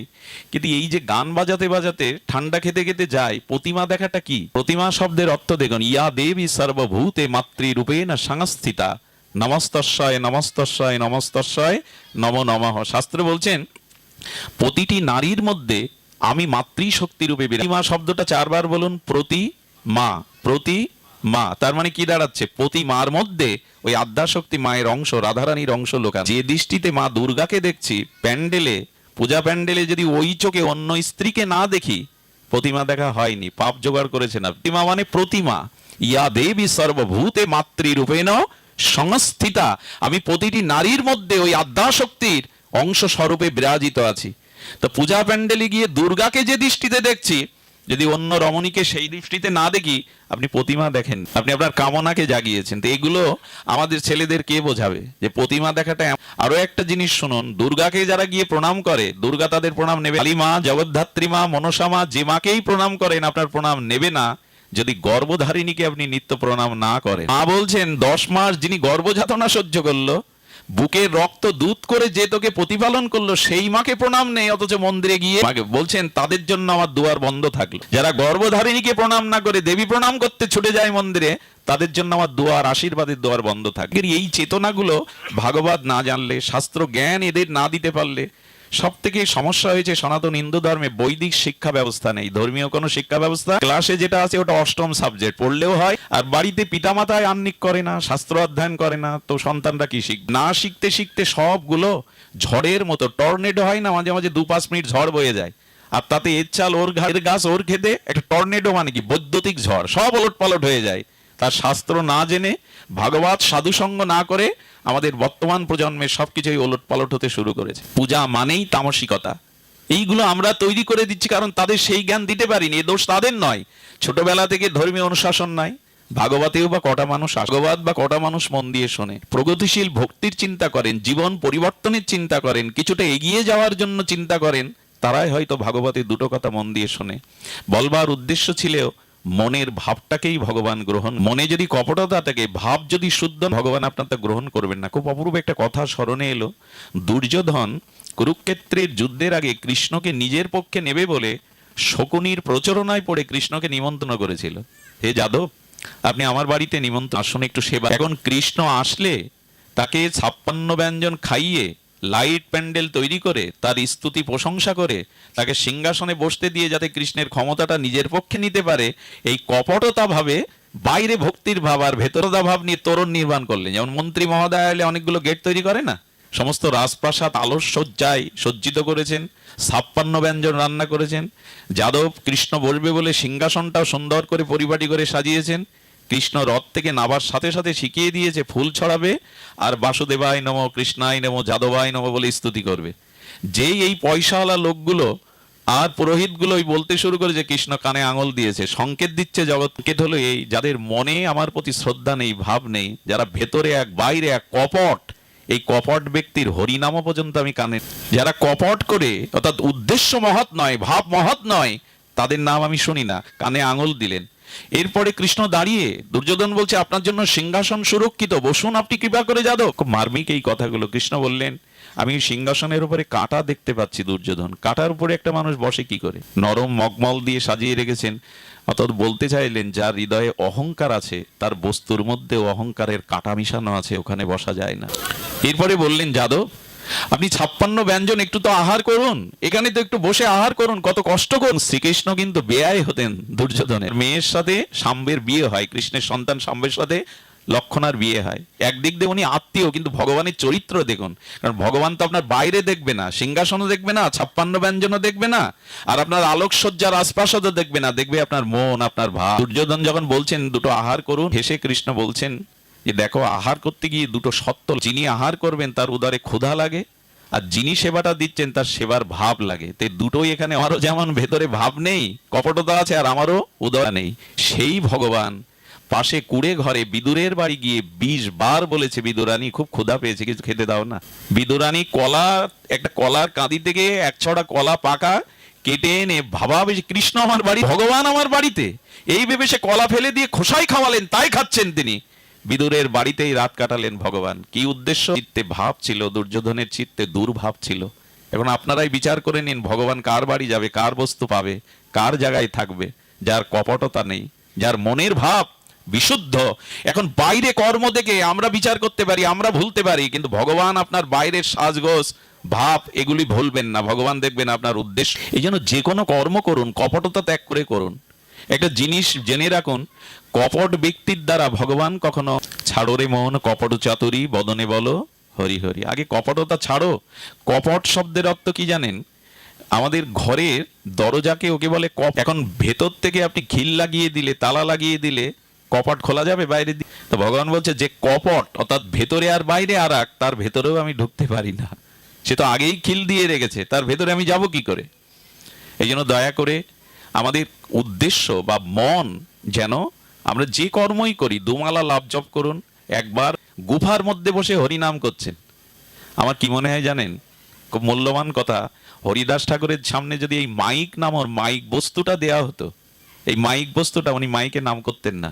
কিন্তু এই যে গান বাজাতে বাজাতে ঠান্ডা খেতে খেতে যায়, প্রতিমা দেখাটা কি? প্রতিমা শব্দের অর্থ দেখুন, ইয়া দেবী সর্বভূতে মাতৃরূপেণ সংস্থিতা, নমস্তস্যয় নমস্তস্যয় নমস্তস্যয় নমো নমঃ। শাস্ত্র বলছেন প্রতিটি নারীর মধ্যে আমি মাতৃশক্তি রূপে প্রতিমা শব্দটা 4 বার বলুন, প্রতি মা, প্রতি মা, তার মানে কি দাঁড়াচ্ছে? প্রতি মার মধ্যে ওই আদ্যাশক্তি মায়ের অংশ, রাধারানীর অংশ লোকা। যে দৃষ্টিতে মা দুর্গাকে দেখছি প্যান্ডেলে, পূজা প্যান্ডেলে, যদি ওই চোখে অন্য স্ত্রীকে না দেখি, প্রতিমা দেখা হয়নি, পাপ জোগাড় করেছে না। প্রতিমা মানে প্রতিমা, ইয়া দেবী সর্বভূতে মাতৃরূপেণ সংস্থিতা, আমি প্রতিটি নারীর মধ্যে ওই আদ্যাশক্তির অংশ স্বরূপে বিরাজিত আছি। তো পূজা প্যান্ডেলে গিয়ে দুর্গাকে যে দৃষ্টিতে দেখছি, যদি অন্য রমণীকে সেই দৃষ্টিতে না দেখি, আপনি প্রতিমা দেখেন, আপনি আপনার কামনাকে জাগিয়েছেন। তো এগুলো আমাদের ছেলেদের কে বোঝাবে যে প্রতিমা দেখাটা? আরো একটা জিনিস শুনুন, দুর্গাকে যারা গিয়ে প্রণাম করে, দুর্গা তাদের প্রণাম নেবে। কালী মা, জগদ্ধাত্রী মা, মনসা মা, যে মাকেই প্রণাম করেন আপনার প্রণাম নেবে না যদি গর্ভধারিণীকে আপনি নিত্য প্রণাম না করেন। মা বলছেন 10 মাস যিনি গর্ভযাতনা সহ্য করলো, বুকের রক্ত দুধ করে যে তোকে প্রতিপালন করলো, সেই মাকে প্রণাম নেই, অথচ মন্দিরে গিয়ে মাকে বলছেন তাদের জন্য আমার দুয়ার বন্ধ থাকলো। যারা গর্ভধারিণীকে প্রণাম না করে দেবী প্রণাম করতে ছুটে যায় মন্দিরে, তাদের জন্য আমার দুয়ার, আশীর্বাদের দুয়ার বন্ধ থাকে। এই চেতনাগুলো ভাগবত না জানলে, শাস্ত্র জ্ঞান এদের না দিতে পারলে, সব থেকে সমস্যা হয়েছে সনাতন হিন্দু ধর্মে বৈদিক শিক্ষা ব্যবস্থা নেই, ধর্মীয় কোনো শিক্ষা ব্যবস্থা। ক্লাসে যেটা আছে ওটা অষ্টম সাবজেক্ট, পড়লেও হয়, আর বাড়িতে পিতামাতায় আহ্নিক করে না, শাস্ত্র অধ্যয়ন করে না, তো সন্তানরা কি শিখবে? না শিখতে শিখতে সবগুলো ঝড়ের মতো, টর্নেডো হয় না মাঝে মাঝে 2-5 মিনিট ঝড় বয়ে যায়, আর তাতে এর চাল ওর গাছ ওর খেতে, একটা টর্নেডো মানে কি? বৈদ্যুতিক ঝড়, সব ওলট পালট হয়ে যায়। তার শাস্ত্র না জেনে, ভাগবত সাধুসঙ্গ না করে আমাদের বর্তমান প্রজন্মের সবকিছুই ওলট পালট হতে শুরু করেছে। পূজা মানেই তামসিকতা, এইগুলো আমরা তৈরি করে দিচ্ছি, কারণ তাদের সেই জ্ঞান দিতে পারিনি। এ দোষ তাদের নয়, ছোটবেলা থেকে ধর্মীয় অনুশাসন নাই। ভাগবতেও বা কটা মানুষ, ভাগবত বা কটা মানুষ মন দিয়ে শোনে? প্রগতিশীল ভক্তির চিন্তা করেন, জীবন পরিবর্তনের চিন্তা করেন, কিছুটা এগিয়ে যাওয়ার জন্য চিন্তা করেন, তারাই হয়তো ভাগবতের 2টো কথা মন দিয়ে শোনে। বলবার উদ্দেশ্য ছিল মনের ভাবটাকেই ভগবান গ্রহণ। মনে যদি কপটতা থাকে, ভাব যদি শুদ্ধ, ভগবান আপনার তা গ্রহণ করবেন না। খুব অপূর্ব একটা কথা স্মরণে এলো, দুর্যোধন কুরুক্ষেত্রের যুদ্ধের আগে কৃষ্ণকে নিজের পক্ষে নেবে বলে শকুনির প্রচরণায় পড়ে কৃষ্ণকে নিমন্ত্রণ করেছিল, হে যাদব আপনি আমার বাড়িতে নিমন্ত্রণ, আসুন একটু সেবা। এখন কৃষ্ণ আসলে তাকে 56 ব্যঞ্জন খাইয়ে, লাইট প্যান্ডেল তৈরি করে, তার স্তুতি প্রশংসা করে, তাকে সিংহাসনে বসতে দিয়ে যাতে কৃষ্ণের ক্ষমতাটা নিজের পক্ষে নিতে পারে, এই কপটতা ভাবে বাইরে ভক্তির ভাব আর ভেতরতা ভাব নিয়ে তোরণ নির্মাণ করলেন। যেমন মন্ত্রী মহোদয় এলে অনেকগুলো গেট তৈরি করে না, সমস্ত রাজপ্রাসাদ আলোর সজ্জায় সজ্জিত করেছেন, 56 ব্যঞ্জন রান্না করেছেন। যাদব কৃষ্ণ বসবে বলে সিংহাসনটাও সুন্দর করে পরিপাটি করে সাজিয়েছেন। কৃষ্ণ রথ থেকে নাবার সাথে সাথে শিখিয়ে দিয়েছে ফুল ছড়াবে আর বাসুদেবায় নমঃ, কৃষ্ণায় নমঃ, যাদবায় নমঃ বলে স্তুতি করবে। যেই এই পয়সাওয়ালা লোকগুলো আর পুরোহিতগুলো বলতে শুরু করেছে কৃষ্ণ কানে আঙুল দিয়েছে, সংকেত দিচ্ছে জগৎ। সংকেত হলো এই, যাদের মনে আমার প্রতি শ্রদ্ধা নেই, ভাব নেই, যারা ভেতরে এক বাইরে এক কপট, এই কপট ব্যক্তির হরিনাম পর্যন্ত আমি কানে, যারা কপট করে অর্থাৎ উদ্দেশ্য মহৎ নয়, ভাব মহৎ নয়, তাদের নাম আমি শুনি না। কানে আঙুল দিলেন। এরপরে কৃষ্ণ দাঁড়িয়ে, দুর্যোধন বলছে আপনার জন্য সিংহাসন সুরক্ষিত, বসুন আপনি কৃপা করে যাদব। খুব মার্মিক এই কথাগুলো। কৃষ্ণ বললেন আমি সিংহাসনের উপরে কাঁটা দেখতে পাচ্ছি দুর্যোধন, কাঁটার উপরে একটা মানুষ বসে কি করে? নরম মগমল দিয়ে সাজিয়ে রেখেছেন। অর্থাৎ বলতে চাইলেন যার হৃদয়ে অহংকার আছে, তার বস্তুর মধ্যে অহংকারের কাঁটা মিশানো আছে, ওখানে বসা যায় না। এরপরে বললেন যাদব আপনি 56 ব্যঞ্জন একটু তো আহার করুন, এখানে তো একটু বসে আহার করুন, কত কষ্ট করুন। শ্রীকৃষ্ণ কিন্তু বেয়াই হতেন দুর্যোধনের। মেয়ের সাথে শাম্বের বিয়ে হয়, কৃষ্ণের সন্তান শাম্বের সাথে লক্ষণার বিয়ে হয়। একদিক দিয়ে উনি আত্মীয়, কিন্তু ভগবানের চরিত্র দেখুন। কারণ ভগবান তো আপনার বাইরে দেখবে না, সিংহাসনও দেখবে না, 56 ব্যঞ্জনও দেখবে না, আর আপনার আলোকসজ্জার আশপাশও দেখবে না, দেখবে আপনার মন, আপনার ভাব। দুর্যোধন যখন বলছেন দুটো আহার করুন, হেসে কৃষ্ণ বলছেন যে দেখো, আহার করতে গিয়ে দুটো সত্য, যিনি আহার করবেন তার উদরে ক্ষুধা লাগে, আর যিনি সেবাটা দিচ্ছেন তার সেবার ভাব লাগে। তো দুটোই এখানে, আমারও যেমন ভেতরে ভাব নেই, কপটতা আছে, আর আমারও উদর নেই। সেই ভগবান পাশে কুড়ে ঘরে বিদুরের বাড়ি গিয়ে 20 বার বলেছে, বিদুরানী খুব ক্ষুধা পেয়েছে, কিছু খেতে দাও না। বিদুরানী একটা কলার কাঁদি থেকে 1 ছড়া কলা পাকা কেটে এনে ভাবা বেশি, কৃষ্ণ আমার বাড়ি, ভগবান আমার বাড়িতে, এই ভেবে সে কলা ফেলে দিয়ে খোসাই খাওয়ালেন, তাই খাচ্ছেন তিনি। বিদুরের বাড়িতেই রাত কাটালেন ভগবান। কি উদ্দেশ্য? চিত্তে ভাব ছিল, দুর্যোধনের চিত্তে দুর্ভাব ছিল। এখন আপনারাই বিচার করে নিন, ভগবান কার বাড়ি যাবে, কার বস্তু পাবে, কার জায়গায় থাকবে? যার কপটতা নেই, যার মনের ভাব বিশুদ্ধ। এখন বাইরে কর্ম দেখে আমরা বিচার করতে পারি, আমরা ভুলতে পারি, কিন্তু ভগবান আপনার বাইরের সাজগোজ ভাব এগুলি ভুলবেন না। ভগবান দেখবেন আপনার উদ্দেশ্য। এই জন্য যে কোনো কর্ম করুন, কপটতা ত্যাগ করে করুন। একটা জিনিস জেনে রাখুন, কপট ব্যক্তির দ্বারা ভগবান কখনো, ছাড়ো রে মন কপট চাতুরী বদনে বলো হরি হরি। আগে কপটতা ছাড়ো। কপট শব্দের অর্থ কি জানেন? আমাদের ঘরের দরজাকে ওকে বলে কপ। এখন ভেতর থেকে আপনি খিল লাগিয়ে দিলে, তালা লাগিয়ে দিলে কপট খোলা যাবে বাইরে দিয়ে? তো ভগবান বলছে যে কপট, অর্থাৎ ভেতরে আর বাইরে আর এক, তার ভেতরেও আমি ঢুকতে পারি না। সে তো আগেই খিল দিয়ে রেখেছে, তার ভেতরে আমি যাব কি করে? এই জন্য দয়া করে আমাদের উদ্দেশ্য বা মন, যেন আমরা যে কর্মই করি, দুমালা লাভ জপ করুন। একবার গুফার মধ্যে বসে হরিনাম করছেন, আমার কি মনে হয় জানেন? খুব মূল্যবান কথা। হরিদাস ঠাকুরের সামনে যদি এই মাইক নামর মাইক বস্তুটা দেয়া হতো, এই মাইক বস্তুটা, উনি মাইকে নাম করতেন না।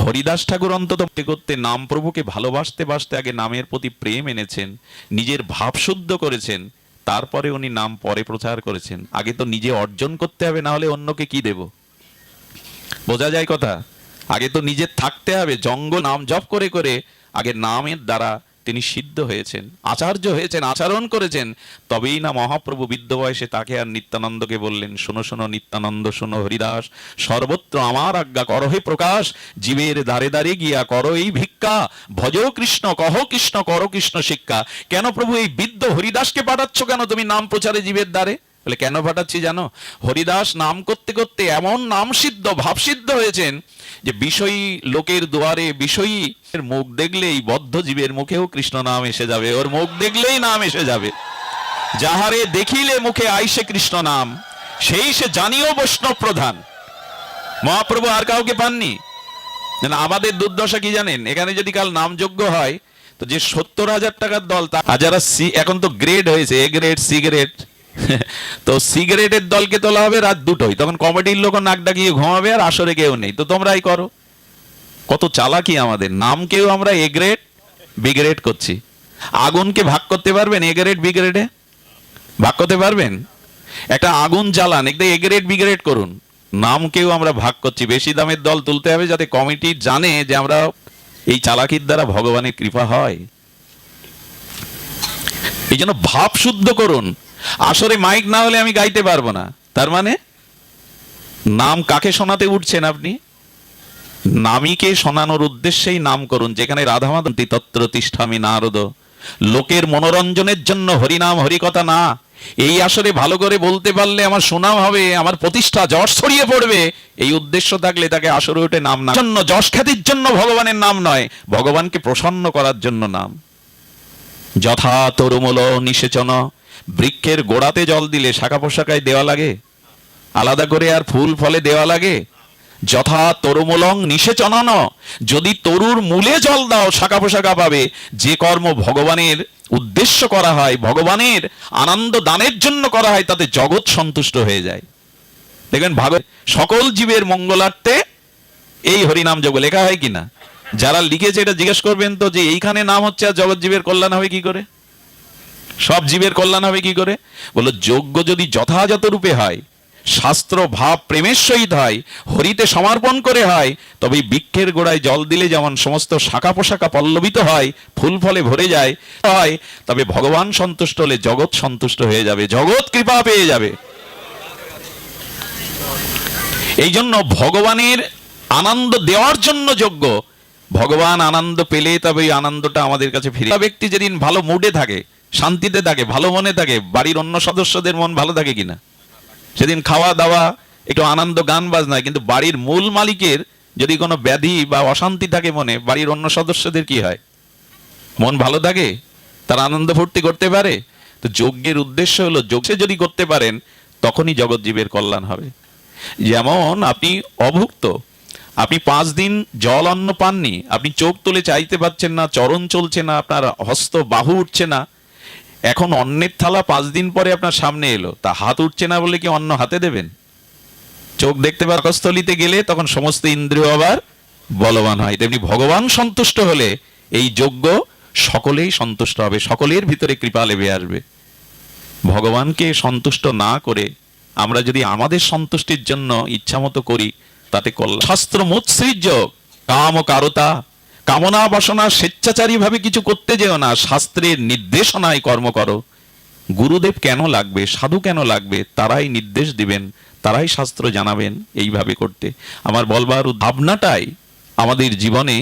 হরিদাস ঠাকুর অন্তত করতে নাম প্রভুকে ভালোবাসতে বাসতে আগে নামের প্রতি প্রেম এনেছেন, নিজের ভাব শুদ্ধ করেছেন, তারপরে উনি নাম পরে প্রচার করেছেন। আগে তো নিজে অর্জন করতে হবে, না হলে অন্যকে কি দেব? বোঝা যায় কথা? আগে তো নিজে থাকতে হবে, জঙ্গল নাম জপ করে করে আগে নামের দ্বারা তিনি সিদ্ধ হয়েছেন, আচার্য হয়েছেন, আচরণ করেছেন। তবেই না মহাপ্রভু বৃদ্ধ বয়সে তাকে আর নিত্যানন্দকে বললেন, শোনো শোনো নিত্যানন্দ, শোনো হরিদাস, সর্বত্র আমার আজ্ঞা করহে প্রকাশ, জীবের দ্বারে দ্বারে গিয়া করো এই ভিক্ষা, ভজ কৃষ্ণ কহ কৃষ্ণ করো কৃষ্ণ শিক্ষা। কেন প্রভু এই বৃদ্ধ হরিদাসকে পাঠাচ্ছ কেন তুমি নাম প্রচারে জীবের দ্বারে? বলে কেন পাঠাচ্ছি জানো? হরিদাস নাম করতে করতে এমন নাম সিদ্ধ, ভাব সিদ্ধ হয়েছেন যে বিষয়ী লোকের দুয়ারে বিষয়ী মুখ দেখলেই বদ্ধ জীবের মুখেও কৃষ্ণ নাম এসে যাবে, ওর মুখ দেখলেই নাম এসে যাবে। যাহারে দেখিলে মুখে আইসে কৃষ্ণ নাম, সেই সে জানিও বৈষ্ণব প্রধান। মহাপ্রভু আর কাউকে পাননি। আমাদের দুর্দশা কি জানেন? এখানে যদি কাল নামযজ্ঞ হয়, তো যে 70,000 টাকার দল, যারা এখন তো গ্রেড হয়েছে, এ গ্রেড, সি গ্রেড, তো সিগারেটের দলকে তোলা হবে রাত 2টোয়, তখন কমিটির লোক নাক ডাকিয়ে ঘুমাবে, আর আসরে কেউ নেই, তো তোমরাই করো। কত চালাকি আমাদের! নামকেও আমরা এ গ্রেড বি গ্রেড করছি। আগুনকে ভাগ করতে পারবেন? এ গ্রেড বি গ্রেডে ভাগ করতে পারবেন? একটা আগুন জ্বালান, একটা এ গ্রেড বি গ্রেড করুন। নামকেও আমরা ভাগ করছি। বেশি দামের দল তুলতে হবে, যাতে কমিটি জানে যে আমরা, এই চালাকির দ্বারা ভগবানের কৃপা হয়। এই জন্য ভাব শুদ্ধ করুন। আসরে মাইক না হলে আমি গাইতে পারবো না, তার মানে নাম কাকে শোনাতে উঠছেন আপনি? নামীকে শোনানোর উদ্দেশ্যেই নাম করুন। যেখানে রাধা মাধব তত্র তিষ্ঠামি নারদ, লোকের মনোরঞ্জনের জন্য হরিনাম হরিকথা না। এই আসরে ভালো করে বলতে পারলে আমার সুনাম হবে, আমার প্রতিষ্ঠা, যশ ছড়িয়ে পড়বে, এই উদ্দেশ্য থাকলে তাকে আসরে উঠে নাম না জন্য, যশ খ্যাতির জন্য ভগবানের নাম নয়, ভগবানকে প্রসন্ন করার জন্য নাম। যথা তরুমূল নিষেচন, বৃক্ষের গোড়াতে জল দিলে শাখা পোশাকায় দেওয়া লাগে, আলাদা করে আর ফুল ফলে দেওয়া লাগে? যথা তরুমূলং নিষেচনন, যদি তরুর মূলে জল দাও শাখা পোশাকা পাবে। যে কর্ম ভগবানের উদ্দেশ্য করা হয়, ভগবানের আনন্দ দানের জন্য করা হয়, তাতে জগৎ সন্তুষ্ট হয়ে যায়। দেখবেন ভাগবত সকল জীবের মঙ্গলার্থে এই হরিনাম যোগ লেখা হয় কিনা? যারা লিখেছে এটা জিজ্ঞেস করবেন তো, যে এইখানে নাম হচ্ছে আর জগৎ জীবের কল্যাণ হবে কি করে, সব জীবের কল্যাণ হবে কি করে? বলো, যজ্ঞ যদি যথাযথ রূপে হয়, শাস্ত্র ভাব প্রেমের সহিত হয়, হরিতে সমর্পণ করে হয়, তবে বৃক্ষের গোড়ায় জল দিলে যেমন সমস্ত শাখা পোশাকা পল্লবিত হয়, ফুল ফলে ভরে যায় হয়, তবে ভগবান সন্তুষ্ট হলে জগৎ সন্তুষ্ট হয়ে যাবে, জগৎ কৃপা পেয়ে যাবে। এই জন্য ভগবানের আনন্দ দেওয়ার জন্য যজ্ঞ, ভগবান আনন্দ পেলে তবে এই আনন্দটা আমাদের কাছে ফিরে। ব্যক্তি যেদিন ভালো মুডে থাকে, শান্তিতে থাকে, ভালো মনে থাকে, বাড়ির অন্য সদস্যদের মন ভালো থাকে কিনা? সেদিন খাওয়া দাওয়া একটু আনন্দ, গান বাজনায়। কিন্তু বাড়ির মূল মালিকের যদি কোনো ব্যাধি বা অশান্তি থাকে মনে, বাড়ির অন্য সদস্যদের কি হয়? মন ভালো থাকে? তার আনন্দ ফুর্তি করতে পারে? তো যজ্ঞের উদ্দেশ্য হলো, যজ্ঞে যদি করতে পারেন তখনই জগৎ জীবের কল্যাণ হবে। যেমন আপনি অভুক্ত, আপনি 5 দিন জল অন্ন পাননি, আপনি চোখ তুলে চাইতে পারছেন না, চরণ চলছে না, আপনার হস্ত বাহু উঠছে না। এখন অন্নের থালা 5 দিন পরে আপনার সামনে এলো, তা হাত উঠছে না বলে কি অন্ন হাতে দেবেন? চোখ দেখতে পাকস্থলিতে গেলে তখন সমস্ত ইন্দ্রিয় আবার বলবান হয়। তেমনি ভগবান সন্তুষ্ট হলে এই যজ্ঞ সকলেই সন্তুষ্ট হবে, সকলের ভিতরে কৃপা লেবে আসবে। ভগবানকে সন্তুষ্ট না করে আমরা যদি আমাদের সন্তুষ্টির জন্য ইচ্ছা মতো করি, তাতে কল্যাণ। শাস্ত্র মুৎসৃজ্য কাম ও কারতা, কামনা বাসনা স্বেচ্ছাচারী ভাবে কিছু করতে যেও না, শাস্ত্রের নির্দেশনায় কর্ম করো। গুরুদেব কেন লাগবে, সাধু কেন লাগবে? তারাই নির্দেশ দিবেন, তারাই শাস্ত্র জানাবেন এইভাবে করতে। আমার বলবার ভাবনাটাই আমাদের জীবনে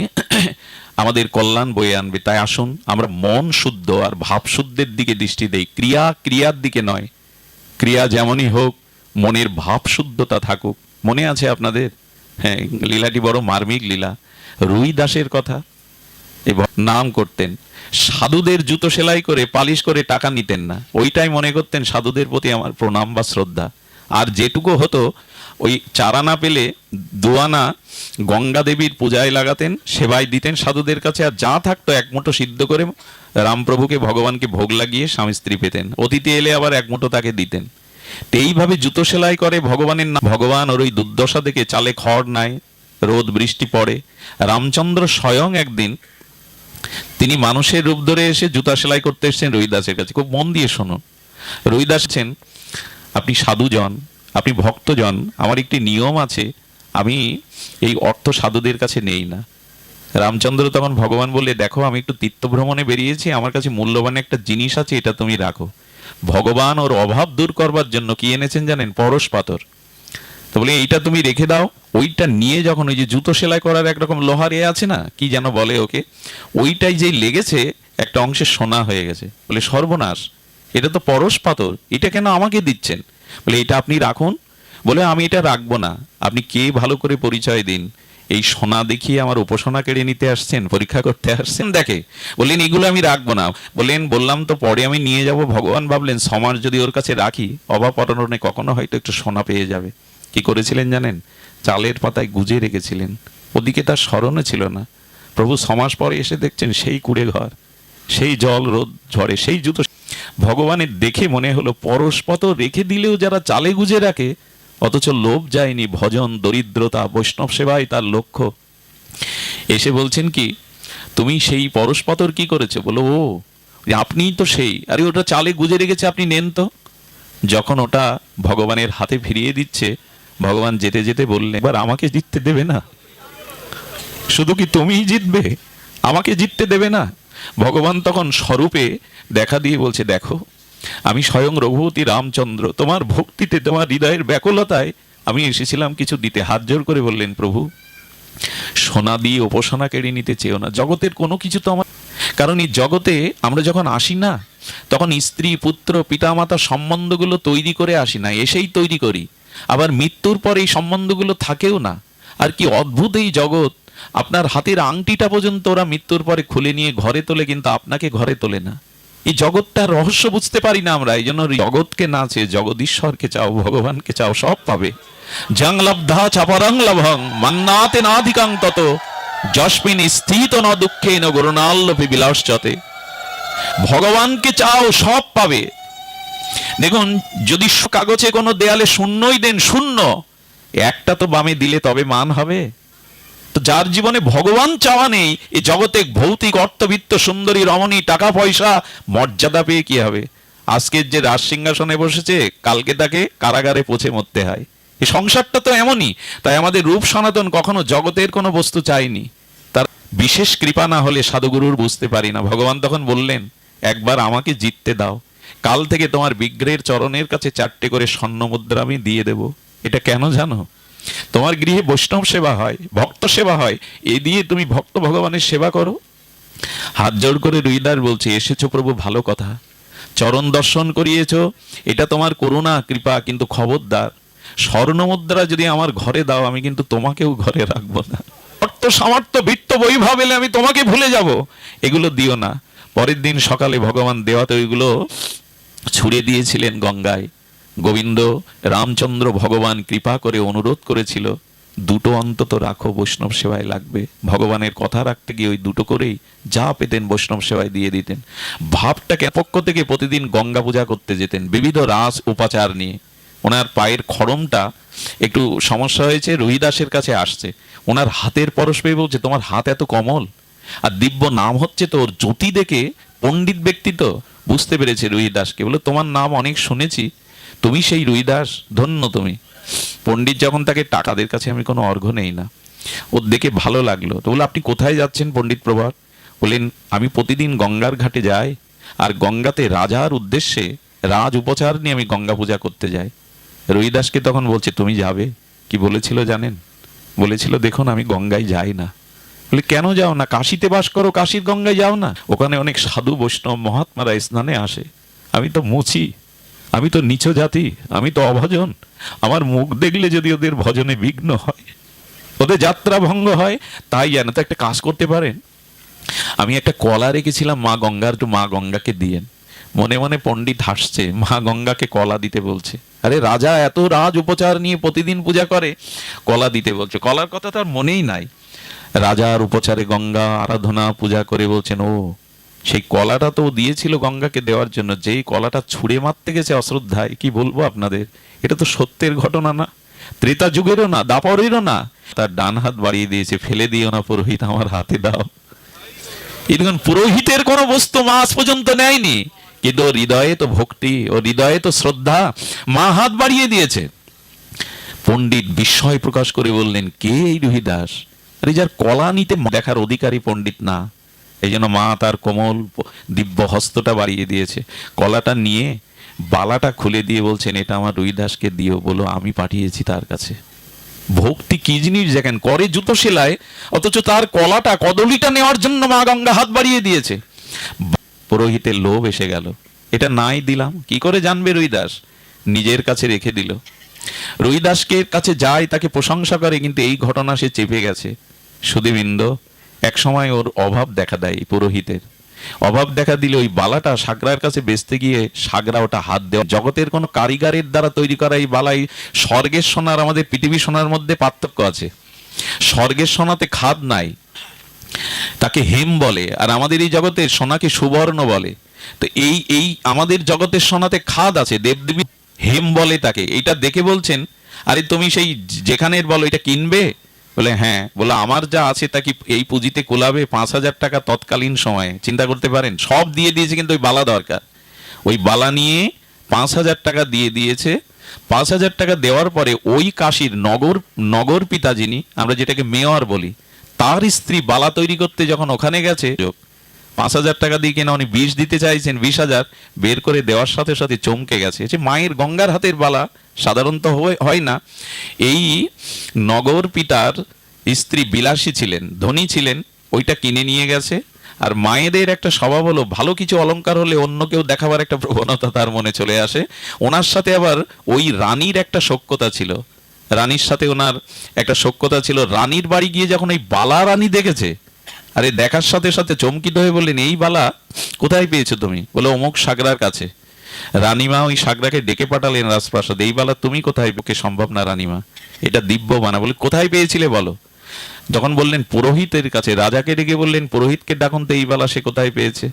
আমাদের কল্যাণ বয়ে আনবে। তাই আসুন আমরা মন শুদ্ধ আর ভাব শুদ্ধের দিকে দৃষ্টি দেই, ক্রিয়ার দিকে নয়। ক্রিয়া যেমনই হোক, মনের ভাব শুদ্ধতা থাকুক। মনে আছে আপনাদের? হ্যাঁ, লীলাটি বড় মার্মিক লীলা। রুই দাসের কথা নাম করতেন, সাধুদের জুতো সেলাই করে পালিশ করে টাকা নিতেন না, ওইটাই মনে করতেন সাধুদের প্রতি আমার প্রণাম বা শ্রদ্ধা। আর যেটুকু হতো ওই চারানা পেলে 2 আনা গঙ্গা দেবীর পূজায় লাগাতেন, সেবায় দিতেন সাধুদের কাছে। আর যা থাকতো 1 মুঠো সিদ্ধ করে রামপ্রভুকে, ভগবানকে ভোগ লাগিয়ে স্বামী স্ত্রী পেতেন। অতিথি এলে আবার 1 মুঠো তাকে দিতেন। এইভাবে জুতো সেলাই করে ভগবানের নাম। ভগবান ওর ওই দুর্দশা দেখে, চালে খড় নাই, রোদ বৃষ্টি পড়ে, রামচন্দ্র স্বয়ং একদিন তিনি মানুষের রূপ ধরে এসে জুতা সেলাই করতে এসেছেন রুইদাসের কাছে। খুব মন দিয়ে শুনুন। রুইদাস আছেন, আপনি সাধুজন, আপনি ভক্তজন, আমার একটি নিয়ম আছে, আমি এই অর্থ সাধুদের কাছে নেই না। রামচন্দ্র তখন ভগবান বলে, দেখো আমি একটু তীর্থভ্রমণে বেরিয়েছি, আমার কাছে মূল্যবান একটা জিনিস আছে, এটা তুমি রাখো। ভগবান ওর অভাব দূর করবার জন্য কি এনেছেন জানেন? পরশ পাথর। তো বলে এইটা তুমি রেখে দাও। ওইটা নিয়ে যখন ওই যে জুতো সেলাই করার একরকম লোহার আছে না, কি যেন বলে ওকে, ওইটাই যেই লেগেছে একটা অংশে সোনা হয়ে গেছে। বলে সর্বনাশ, এটা তো পরশ পাথর, এটা কেন আমাকে দিচ্ছেন? বলে এটা আপনি রাখুন। বলে আমি এটা রাখবো না, আপনি কে ভালো করে পরিচয় দিন। এই সোনা দেখিয়ে আমার উপাসনা কেড়ে নিতে আসছেন, পরীক্ষা করতে আসছেন? দেখে বললেন এগুলো আমি রাখবো না। বললাম তো পরে আমি নিয়ে যাব। ভগবান ভাবলেন 6 মাস যদি ওর কাছে রাখি, অভাব অনটনে কখনো হয়তো একটু সোনা পেয়ে যাবে। কি করেছিলেন জানেন? চালের পাতায় গুজে রেখেছিলেন, ওদিকে তার স্মরণে ছিল না। প্রভু 6 মাস পরে এসে দেখছেন সেই কুড়ে ঘর, সেই জল রোদ ঝড়ে সেই জুতো। ভগবানের দেখে মনে হলো পরশপত রেখে দিলেও যারা চালে গুজে রাখে, অথচ লোভ যায়নি, ভজন, দরিদ্রতা, বৈষ্ণব সেবাই তার লক্ষ্য। এসে বলছেন কি, তুমি সেই পরশপতর কি করেছো? বলো ও আপনিই তো সেই। আরে ওটা চালে গুজে রেখেছে, আপনি নেন তো। যখন ওটা ভগবানের হাতে ফিরিয়ে দিচ্ছে, ভগবান যেতে যেতে বললেন, এবার আমাকে জিততে দেবে না? শুধু কি তুমিই জিতবে, আমাকে জিততে দেবে না? ভগবান তখন স্বরূপে দেখা দিয়ে বলছে, দেখো আমি স্বয়ং রঘুপতি রামচন্দ্র, তোমার ভক্তিতে, তোমার হৃদয়ের ব্যাকুলতায় আমি এসেছিলাম কিছু দিতে। হাত জোর করে বললেন, প্রভু সোনা দিয়ে উপাসনা কেড়ে নিতে চেও না। জগতের কোনো কিছু তো আমার, কারণ এই জগতে আমরা যখন আসি না, তখন স্ত্রী, পুত্র, পিতামাতা সম্বন্ধগুলো তৈরি করে আসি না, এসেই তৈরি করি। আবার মৃত্যুর পর এই সম্বন্ধগুলো থাকেও না। আর কি অদ্ভুত এই জগৎ! আপনার হাতের আংটিটা পর্যন্ত ওরা মৃত্যুর পরে খুলে নিয়ে ঘরে তোলে, কিন্তু আপনাকে ঘরে তোলে না। এই জগৎটার রহস্য বুঝতে পারি না আমরা। এই জন্য জগৎকে না চেয়ে জগদীশ্বরকে চাও, ভগবানকে চাও, সব পাবে। জং লব্ধা চাপরং লভং মান্নাতে নাধিকাং তত যস্মিন স্থিত ন দুঃখে ন গুরুণাল্লভে বিলাসচতে। ভগবানকে চাও, সব পাবে। দেখুন, যদি কাগজে কোনো দেয়ালে শূন্যই দেন, শূন্য একটা তো বামে দিলে তবে মান হবে। তো যার জীবনে ভগবান চাওয়া নেই, এই জগতে ভৌতিক অর্থবিত্ত, সুন্দরী রমণী, টাকা পয়সা, মর্যাদা পেয়ে কি হবে? আজকের যে রাজ সিংহাসনে বসেছে, কালকে তাকে কারাগারে পচে মরতে হয়। এই সংসারটা তো এমনই। তাই আমাদের রূপ সনাতন কখনো জগতের কোনো বস্তু চাইনি। তার বিশেষ কৃপা না হলে সাধুগুরুর বুঝতে পারি না। ভগবান তখন বললেন, একবার আমাকে জিততে দাও, কাল থেকে তোমার বিগ্রহের চরণের কাছে 4টে করে স্বর্ণ মুদ্রা আমি দিয়ে দেব। এটা কেন জানো? তোমার গৃহে বৈষ্ণব সেবা হয়, ভক্ত সেবা হয়, এ দিয়ে তুমি ভক্ত ভগবানের সেবা করো। হাত জোড় করে রুইদাস বলছে, এসেছো প্রভু ভালো কথা, চরণ দর্শন করিয়েছো, এটা তোমার করুণা কৃপা, কিন্তু খবরদার স্বর্ণ মুদ্রা যদি আমার ঘরে দাও আমি কিন্তু তোমাকেও ঘরে রাখবো না। অর্থ সামর্থ্য বৃত্ত বৈভব এলে আমি তোমাকে ভুলে যাব, এগুলো দিও না। পরের দিন সকালে ভগবান দেওয়াতে ওইগুলো ছুড়ে দিয়েছিলেন গঙ্গায়। গোবিন্দ রামচন্দ্র ভগবান কৃপা করে অনুরোধ করেছিল, দুটো অন্তত রাখো, বৈষ্ণব সেবায় লাগবে। ভগবানের কথা রাখতে গিয়ে ওই দুটো করেই যা পেতেন বৈষ্ণব সেবায় দিয়ে দিতেন। ভাবটাকে পক্ষ থেকে প্রতিদিন গঙ্গা পূজা করতে যেতেন বিবিধ রাস উপাচার নিয়ে। ওনার পায়ের খড়মটা একটু সমস্যা হয়েছে, রুইদাসের কাছে আসছে, ওনার হাতের পরশ পেয়ে বলছে, তোমার হাত এত কমল, আর দিব্য নাম হচ্ছে তোর। জ্যোতি দেখে পণ্ডিত ব্যক্তি তো বুঝতে পেরেছে রুইদাসকে, বলে তোমার নাম অনেক শুনেছি, তুমি সেই রুইদাস, ধন্য তুমি। পণ্ডিত যখন তাকে টাকাদের কাছে আমি কোনো অর্ঘ্য নেই না, ওর দেখে ভালো লাগলো। তো বলে, আপনি কোথায় যাচ্ছেন পণ্ডিত প্রভাত? বললেন, আমি প্রতিদিন গঙ্গার ঘাটে যাই, আর গঙ্গাতে রাজার উদ্দেশ্যে রাজ উপচার নিয়ে আমি গঙ্গা পূজা করতে যাই। রুইদাসকে তখন বলছে, তুমি যাবে? কি বলেছিল জানেন? বলেছিল, দেখুন আমি গঙ্গায় যাই না। বলে, কেন যাও না? কাশিতে বাস করো, কাশীর গঙ্গায় যাও না, ওখানে অনেক সাধু বৈষ্ণব মহাত্মারা স্নানে আসে, আমি তো মুচি, আমি তো নিচ জাতি, আমি তো অভজন, আমার মুখ দেখলে যদি ওদের ভজনে বিঘ্ন হয়, ওদের যাত্রা ভঙ্গ হয়, তাই জানো তো একটা কাজ করতে পারেন, আমি একটা কলা রেখেছিলাম মা গঙ্গার, একটু মা গঙ্গাকে দিয়েন। মনে মনে পণ্ডিত হাসছে, মা গঙ্গাকে কলা দিতে বলছে। আরে রাজা এত রাজ উপচার নিয়ে প্রতিদিন পূজা করে, কলা দিতে বলছে, কলার কথা তার মনেই নাই। রাজার উপচারে গঙ্গা আরাধনা পূজা করে বলছেন, ও সেই কলাটা তো দিয়েছিল গঙ্গাকে দেওয়ার জন্য, যেই কলাটা ছুঁড়ে মারতে গেছে অশ্রদ্ধায়, কি বলবো আপনাদের, এটা তো সত্যের ঘটনা না, ত্রেতা যুগেরও না, দাপরেরও না। তার ডান হাত বাড়িয়ে দিয়েছে, ফেলে দিও না পুরোহিত, আমার হাতে দাও। দেখুন, পুরোহিতের কোনো বস্তু মা আজ পর্যন্ত নেয়নি, কিন্তু ওর হৃদয়ে তো ভক্তি, ওর হৃদয়ে তো শ্রদ্ধা, মা হাত বাড়িয়ে দিয়েছে। পণ্ডিত বিস্ময় প্রকাশ করে বললেন, কে এই রুইদাস? আরে যার কলা নিতে দেখার অধিকারী পণ্ডিত না, এই জন্য মা তার কোমল দিব্য হস্তটা বাড়িয়ে দিয়েছে। কলাটা নিয়ে বালাটা খুলে দিয়ে বলছেন, এটা আমার রুইদাসকে দিও, বলো আমি পাঠিয়েছি তার কাছে। ভক্তি কি জিনিস দেখেন, করে জুতো সেলায়, অথচ তার কলাটা কদলিটা নেওয়ার জন্য মা গঙ্গা হাত বাড়িয়ে দিয়েছে। পুরোহিতের লোভ এসে গেল, এটা নাই দিলাম কি করে জানবে রুইদাস, নিজের কাছে রেখে দিল। রুইদাসকে কাছে যায়, তাকে প্রশংসা করে, কিন্তু এই ঘটনা সে চেপে গেছে। সুধীবৃন্দ, এক সময় ওর অভাব দেখা দেয়, পুরোহিতের অভাব দেখা দিলে ওই বালাটা সাগরার কাছে বেচতে গিয়ে সাগরা ওটা হাত দেওয়া। জগতের কোনো কারিগরের দ্বারা তৈরি করা এই বালাই, স্বর্গের সোনার আমাদের পৃথিবী সোনার মধ্যে পার্থক্য আছে। স্বর্গের সোনাতে খাদ নাই, তাকে হেম বলে, আর আমাদের এই জগতের সোনাকে সুবর্ণ বলে। তো এই আমাদের জগতের সোনাতে খাদ আছে, দেবদেবী হেম বলে তাকে। এটা দেখে বলছেন, আরে তুমি সেই যেখানের বলো এটা কিনবে? বলে হ্যাঁ। বলে, আমার যা আছে তা কি এই পুঁজিতে কোলাবে? 5,000 টাকা তৎকালীন সময়ে, চিন্তা করতে পারেন, সব দিয়ে দিয়েছে, কিন্তু ওই বালা দরকার। ওই বালা নিয়ে 5,000 টাকা দিয়ে দিয়েছে। 5,000 টাকা দেওয়ার পরে ওই কাশীর নগর পিতা, যিনি আমরা যেটাকে মেয়র বলি, তার স্ত্রী বালা তৈরি করতে যখন ওখানে গেছে, 5,000 টাকা দিয়ে কেনা, উনি 20 দিতে চাইছেন, 20,000 বের করে দেওয়ার সাথে সাথে চমকে গেছে। যে মায়ের গঙ্গার হাতের বালা সাধারণত হয় না। এই নগর পিতার স্ত্রী বিলাসী ছিলেন, ধনী ছিলেন, ওইটা কিনে নিয়ে গেছে। আর মায়েদের একটা স্বভাব হলো, ভালো কিছু অলংকার হলে অন্য কেউ দেখাবার একটা প্রবণতা তার মনে চলে আসে। ওনার সাথে আবার ওই রানীর একটা সখ্যতা ছিল, রানীর সাথে ওনার একটা সখ্যতা ছিল। রানীর বাড়ি গিয়ে যখন এই বালা রানী দেখেছে, আরে দেখার সাথে সাথে চমকিত হয়ে বললেন, এই বালা কোথায় পেয়েছো তুমি? বলে, অমুক সাগরার কাছে। রানীমা ওই সাগরাকে ডেকে পাঠালেন রাজপ্রাসাদে, এই বালা তুমি কোথায়? পক্ষে সম্ভব না রানীমা, এটা দিব্য বানা। বলে, কোথায় পেয়েছিলে বলো? যখন বললেন পুরোহিতের কাছে, রাজাকে ডেকে বললেন, পুরোহিতকে ডাকুন তো, এই বালা সে কোথায় পেয়েছে।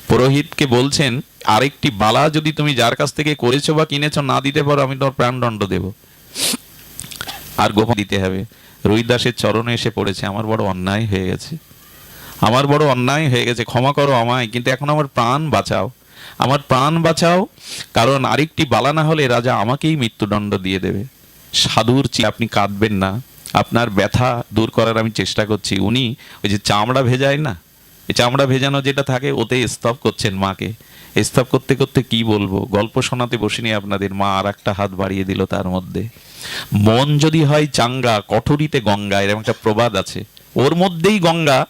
পুরোহিতকে বলছেন, আরেকটি বালা যদি তুমি যার কাছ থেকে করেছো বা কিনেছো না দিতে পারো, আমি তোমার প্রাণদণ্ড দেব, আর গোপন দিতে হবে। রুইদাসের চরণে এসে পড়েছে, আমার বড় অন্যায় হয়ে গেছে, আমার বড় অন্যায় হয়ে গেছে, ক্ষমা করো আমায়, কিন্তু এখন আমার প্রাণ বাঁচাও, আমার প্রাণ বাঁচাও, কারণ আরেকটি বালা না হলে রাজা আমাকেই মৃত্যুদণ্ড দিয়ে দেবে। সাধুর আপনি কাঁদবেন না, আপনার ব্যথা দূর করার আমি চেষ্টা করছি। উনি ওই যে চামড়া ভেজায় না, এই চামড়া ভেজানো যেটা থাকে, ওতে স্তব করছেন মাকে। স্তব করতে করতে কি বলবো, গল্প শোনাতে বসিনি আপনাদের, মা আর একটা হাত বাড়িয়ে দিল তার মধ্যে। মন যদি হয় চাঙ্গা, কঠোরিতে গঙ্গা, এরকম একটা প্রবাদ আছে, ওর মধ্যেই গঙ্গা।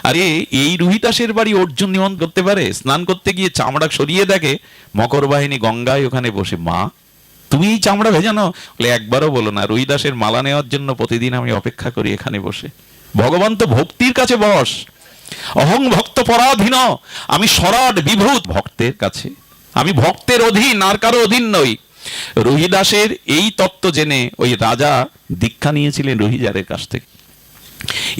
আরে এই রোহিদাসের বাড়ি অর্জুন নিমন্ত্রণ করতে পারে? স্নান করতে গিয়ে চামড়া সরিয়ে দেখে মকর বাহিনী গঙ্গায় ওখানে বসে। মা, তুমি এই চামড়া ভেজানো? বলে, একবারও বলো না, রোহিদাসের মালা নেওয়ার জন্য প্রতিদিন আমি অপেক্ষা করি এখানে বসে। ভগবান তো ভক্তির কাছে বস। অহং ভক্ত পরাধীন, আমি সরাট বিভূত ভক্তের কাছে, আমি ভক্তের অধীন, আর কারো অধীন নই। রোহিদাসের এই তত্ত্ব জেনে ওই রাজা দীক্ষা নিয়েছিলেন রোহিদাসের কাছ থেকে।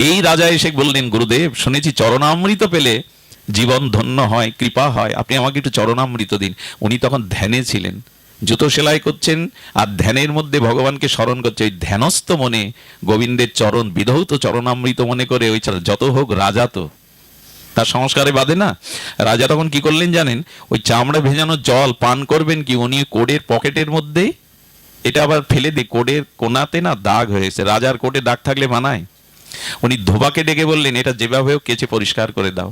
এই রাজা এসে বললেন, গুরুদেব, শুনেছি চরণামৃত পেলে জীবন ধন্য হয়, কৃপা হয়, আপনি আমাকে একটু চরণামৃত দিন। উনি তখন ধ্যানে ছিলেন, জুতো সেলাই করছেন আর ধ্যানের মধ্যে ভগবানকে স্মরণ করছে। ওই ধ্যানস্থ মনে গোবিন্দের চরণ বিধৌত চরণামৃত মনে করে ওই যত হোক রাজা তো তার সংস্কারে বাঁধে না। রাজা তখন কি করলেন জানেন? ওই চামড়া ভেজানো জল পান করবেন কি, উনি কোডের পকেটের মধ্যে, এটা আবার ফেলে দিয়ে কোডের কোনাতে না দাগ হয়েছে, রাজার কোটে দাগ থাকলে মানায়। উনি ধোবাকে ডেকে বললেন, এটা যেভাবে হোক কেচে পরিষ্কার করে দাও।